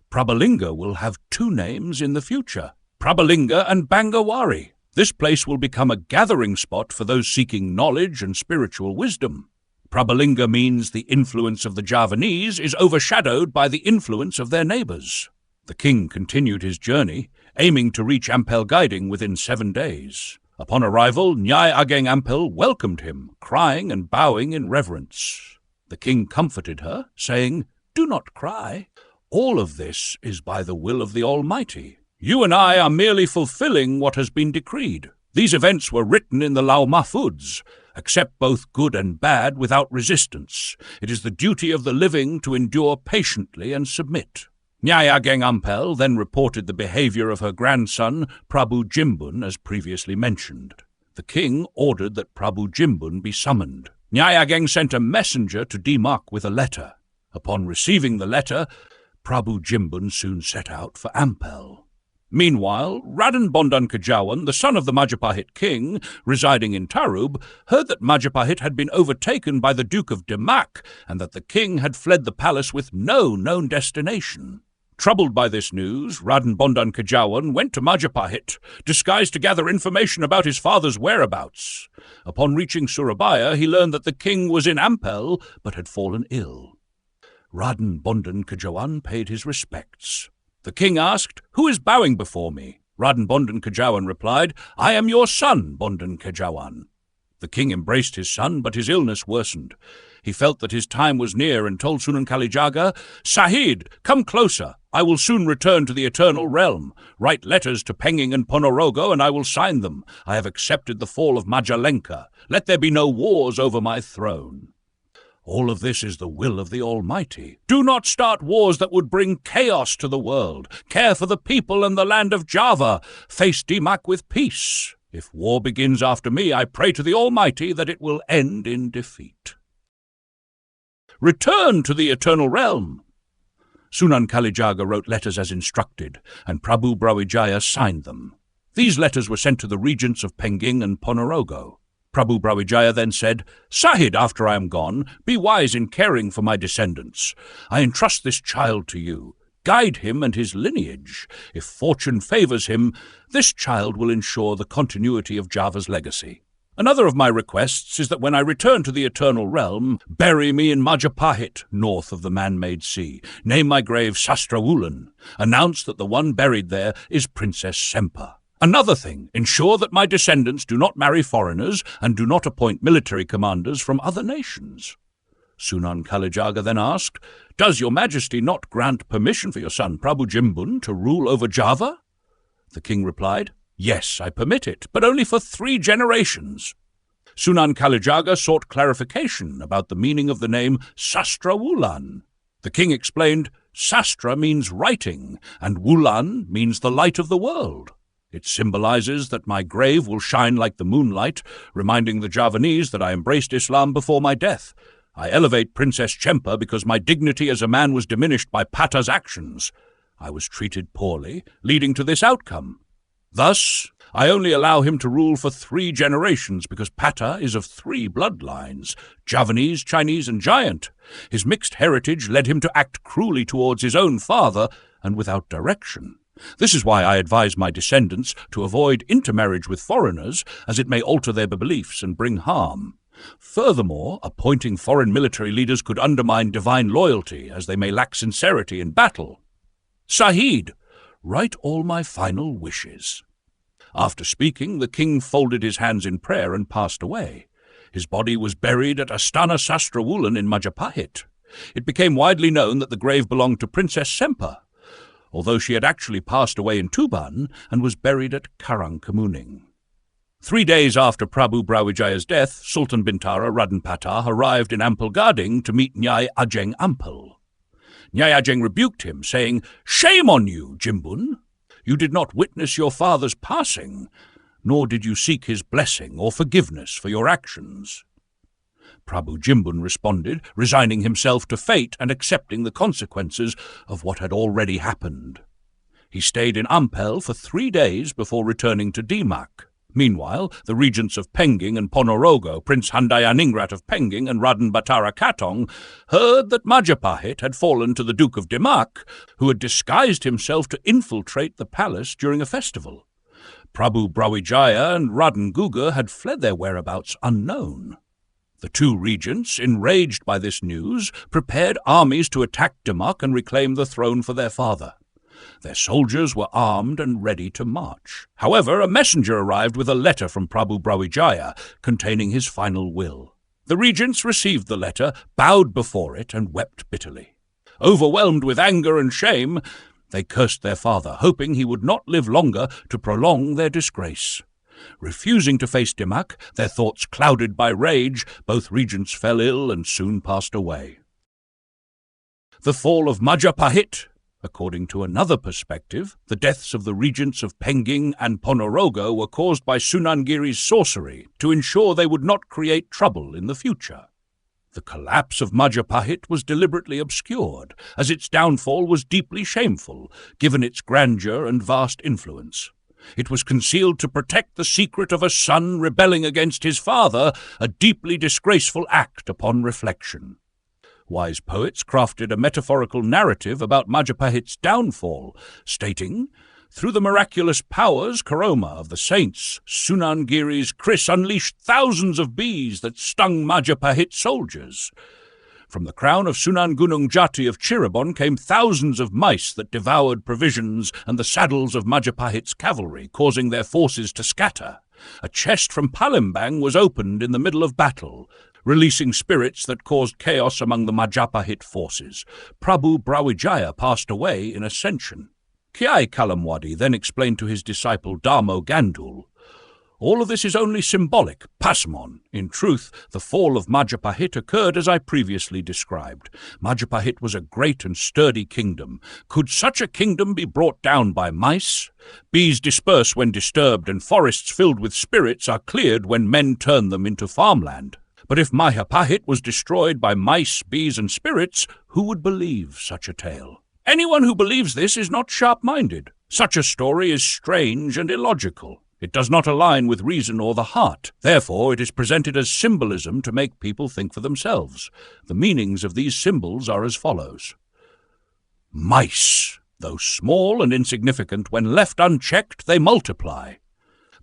"Prabalinga will have 2 names in the future, Prabalinga and Bangawari. This place will become a gathering spot for those seeking knowledge and spiritual wisdom. Prabalinga means the influence of the Javanese is overshadowed by the influence of their neighbours." The king continued his journey, aiming to reach Ampel Guiding within 7 days. Upon arrival, Nyai Ageng Ampel welcomed him, crying and bowing in reverence. The king comforted her, saying, "Do not cry. All of this is by the will of the Almighty. You and I are merely fulfilling what has been decreed. These events were written in the Lau Mahfuds. Accept both good and bad without resistance. It is the duty of the living to endure patiently and submit." Nyai Ageng Ampel then reported the behaviour of her grandson, Prabhu Jimbun, as previously mentioned. The king ordered that Prabhu Jimbun be summoned. Nyai Ageng sent a messenger to Demak with a letter. Upon receiving the letter, Prabhu Jimbun soon set out for Ampel. Meanwhile, Raden Bondan Kajawan, the son of the Majapahit king, residing in Tarub, heard that Majapahit had been overtaken by the Duke of Demak and that the king had fled the palace with no known destination. Troubled by this news, Raden Bondan Kajawan went to Majapahit, disguised to gather information about his father's whereabouts. Upon reaching Surabaya, he learned that the king was in Ampel, but had fallen ill. Raden Bondan Kajawan paid his respects. The king asked, "Who is bowing before me?" Raden Bondan Kejawan replied, "I am your son, Bondan Kejawan." The king embraced his son, but his illness worsened. He felt that his time was near and told Sunan Kalijaga, "Sahid, come closer. I will soon return to the Eternal Realm. Write letters to Penging and Ponorogo, and I will sign them. I have accepted the fall of Majalenka. Let there be no wars over my throne." All of this is the will of the Almighty. Do not start wars that would bring chaos to the world. Care for the people and the land of Java. Face Demak with peace. If war begins after me, I pray to the Almighty that it will end in defeat. Return to the Eternal Realm. Sunan Kalijaga wrote letters as instructed, and Prabhu Brawijaya signed them. These letters were sent to the regents of Penging and Ponorogo. Prabhu Brawijaya then said, "Sahid, after I am gone, be wise in caring for my descendants. I entrust this child to you. Guide him and his lineage. If fortune favors him, this child will ensure the continuity of Java's legacy. Another of my requests is that when I return to the Eternal Realm, bury me in Majapahit, north of the man-made sea. Name my grave Sastrawulan. Announce that the one buried there is Princess Sempa. Another thing, ensure that my descendants do not marry foreigners and do not appoint military commanders from other nations." Sunan Kalijaga then asked, "Does your majesty not grant permission for your son Prabhu Jimbun to rule over Java?" The king replied, "Yes, I permit it, but only for 3 generations." Sunan Kalijaga sought clarification about the meaning of the name Sastrawulan. The king explained, "Sastra means writing, and Wulan means the light of the world. It symbolizes that my grave will shine like the moonlight, reminding the Javanese that I embraced Islam before my death. I elevate Princess Chempa because my dignity as a man was diminished by Pata's actions. I was treated poorly, leading to this outcome. Thus, I only allow him to rule for 3 generations because Pata is of 3 bloodlines, Javanese, Chinese, and Giant. His mixed heritage led him to act cruelly towards his own father and without direction. This is why I advise my descendants to avoid intermarriage with foreigners, as it may alter their beliefs and bring harm. Furthermore, appointing foreign military leaders could undermine divine loyalty, as they may lack sincerity in battle. Sahid, write all my final wishes." After speaking, the king folded his hands in prayer and passed away. His body was buried at Astana Sastrawulan in Majapahit. It became widely known that the grave belonged to Princess Sempa, although she had actually passed away in Tuban and was buried at Karangkamuning. 3 days after Prabhu Brawijaya's death, Sultan Bintara Raden Patah arrived in Ampel-Gading to meet Nyai Ajeng Ampel. Nyai Ajeng rebuked him, saying, "Shame on you, Jimbun! You did not witness your father's passing, nor did you seek his blessing or forgiveness for your actions." Prabhu Jimbun responded, resigning himself to fate and accepting the consequences of what had already happened. He stayed in Ampel for 3 days before returning to Demak. Meanwhile, the regents of Penging and Ponorogo, Prince Handayaningrat of Penging and Raden Batara Katong, heard that Majapahit had fallen to the Duke of Demak, who had disguised himself to infiltrate the palace during a festival. Prabhu Brawijaya and Raden Guga had fled their whereabouts unknown. The 2 regents, enraged by this news, prepared armies to attack Demak and reclaim the throne for their father. Their soldiers were armed and ready to march. However, a messenger arrived with a letter from Prabhu Brawijaya containing his final will. The regents received the letter, bowed before it, and wept bitterly. Overwhelmed with anger and shame, they cursed their father, hoping he would not live longer to prolong their disgrace. Refusing to face Demak, their thoughts clouded by rage, both regents fell ill and soon passed away. The fall of Majapahit. According to another perspective, the deaths of the regents of Penging and Ponorogo were caused by Sunangiri's sorcery to ensure they would not create trouble in the future. The collapse of Majapahit was deliberately obscured, as its downfall was deeply shameful, given its grandeur and vast influence. It was concealed to protect the secret of a son rebelling against his father, a deeply disgraceful act upon reflection. Wise poets crafted a metaphorical narrative about Majapahit's downfall, stating, "Through the miraculous powers, Karoma, of the saints, Sunangiri's Kris unleashed thousands of bees that stung Majapahit soldiers. From the crown of Sunan Gunung Jati of Cirebon came thousands of mice that devoured provisions and the saddles of Majapahit's cavalry, causing their forces to scatter. A chest from Palembang was opened in the middle of battle, releasing spirits that caused chaos among the Majapahit forces. Prabu Brawijaya passed away in ascension. Kiai Kalamwadi then explained to his disciple Dharmagandul, "All of this is only symbolic, pasmon. In truth, the fall of Majapahit occurred as I previously described. Majapahit was a great and sturdy kingdom. Could such a kingdom be brought down by mice? Bees disperse when disturbed, and forests filled with spirits are cleared when men turn them into farmland. But if Majapahit was destroyed by mice, bees, and spirits, who would believe such a tale? Anyone who believes this is not sharp-minded. Such a story is strange and illogical. It does not align with reason or the heart. Therefore, it is presented as symbolism to make people think for themselves. The meanings of these symbols are as follows. Mice. Though small and insignificant, when left unchecked, they multiply.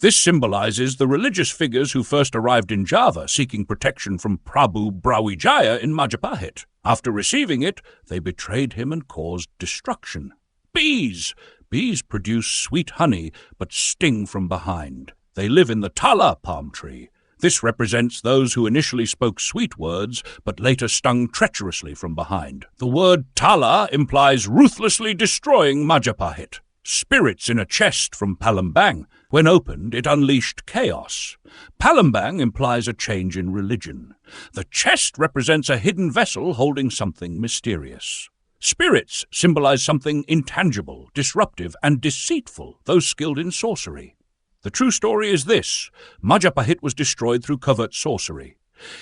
This symbolizes the religious figures who first arrived in Java, seeking protection from Prabu Brawijaya in Majapahit. After receiving it, they betrayed him and caused destruction. Bees. Bees produce sweet honey, but sting from behind. They live in the tala palm tree. This represents those who initially spoke sweet words, but later stung treacherously from behind. The word tala implies ruthlessly destroying Majapahit. Spirits in a chest from Palembang. When opened, it unleashed chaos. Palembang implies a change in religion. The chest represents a hidden vessel holding something mysterious. Spirits symbolize something intangible, disruptive, and deceitful, those skilled in sorcery. The true story is this. Majapahit was destroyed through covert sorcery.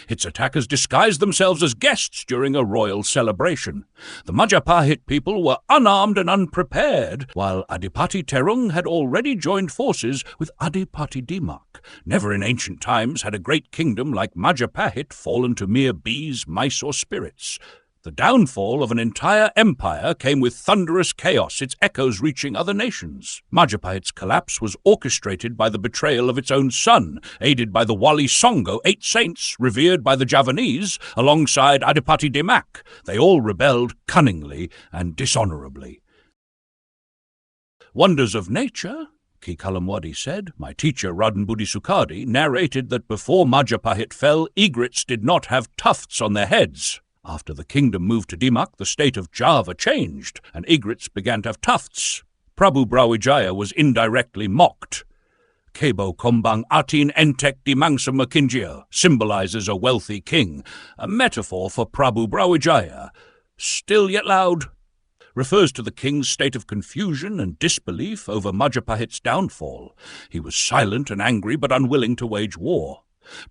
Its attackers disguised themselves as guests during a royal celebration. The Majapahit people were unarmed and unprepared, while Adipati Terung had already joined forces with Adipati Dimak. Never in ancient times had a great kingdom like Majapahit fallen to mere bees, mice, or spirits. The downfall of an entire empire came with thunderous chaos, its echoes reaching other nations. Majapahit's collapse was orchestrated by the betrayal of its own son, aided by the Wali Songo, 8 saints revered by the Javanese, alongside Adipati Dimak. They all rebelled cunningly and dishonorably. Wonders of nature, Ki Kalamwadi said. My teacher, Raden Budi Sukadi, narrated that before Majapahit fell, egrets did not have tufts on their heads. After the kingdom moved to Dimak, the state of Java changed, and egrets began to have tufts. Prabu Brawijaya was indirectly mocked. Kebo Kombang Atin Entek Dimangsa Makinjia symbolizes a wealthy king, a metaphor for Prabu Brawijaya. Still yet loud refers to the king's state of confusion and disbelief over Majapahit's downfall. He was silent and angry, but unwilling to wage war.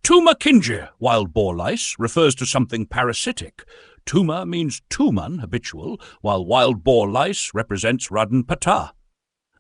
Tuma Kinjir, wild boar lice, refers to something parasitic. Tuma means tuman, habitual, while wild boar lice represents Raden Patah.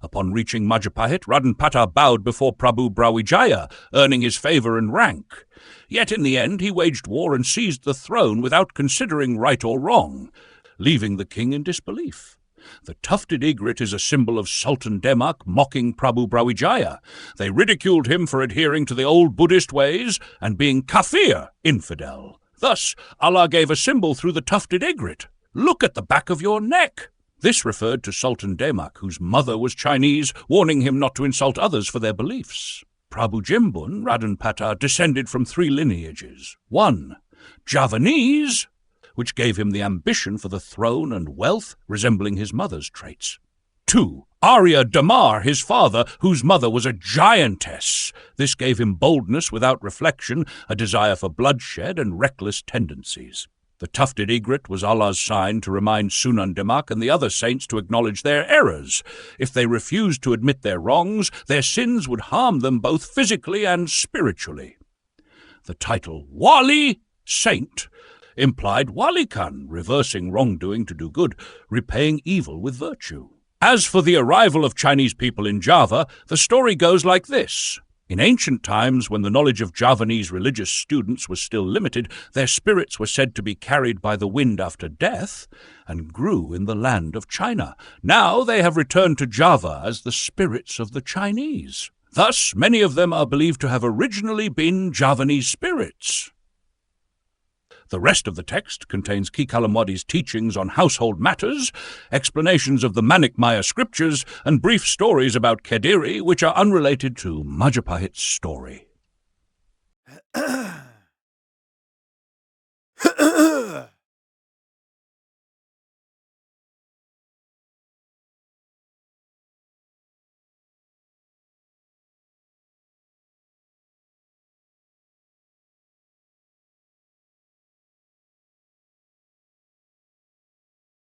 Upon reaching Majapahit, Raden Patah bowed before Prabu Brawijaya, earning his favor and rank. Yet in the end he waged war and seized the throne without considering right or wrong, leaving the king in disbelief. The tufted egret is a symbol of Sultan Demak mocking Prabu Brawijaya. They ridiculed him for adhering to the old Buddhist ways and being kafir, infidel. Thus, Allah gave a symbol through the tufted egret. Look at the back of your neck. This referred to Sultan Demak, whose mother was Chinese, warning him not to insult others for their beliefs. Prabu Jimbun, Raden Patah, descended from 3 lineages. 1. Javanese, which gave him the ambition for the throne and wealth, resembling his mother's traits. 2. Arya Damar, his father, whose mother was a giantess. This gave him boldness without reflection, a desire for bloodshed and reckless tendencies. The tufted egret was Allah's sign to remind Sunan Demak and the other saints to acknowledge their errors. If they refused to admit their wrongs, their sins would harm them both physically and spiritually. The title Wali, saint, implied Walikan, reversing wrongdoing to do good, repaying evil with virtue. As for the arrival of Chinese people in Java, the story goes like this. In ancient times, when the knowledge of Javanese religious students was still limited, their spirits were said to be carried by the wind after death and grew in the land of China. Now they have returned to Java as the spirits of the Chinese. Thus, many of them are believed to have originally been Javanese spirits. The rest of the text contains Kikalamwadi's teachings on household matters, explanations of the Manikmaya scriptures, and brief stories about Kediri which are unrelated to Majapahit's story.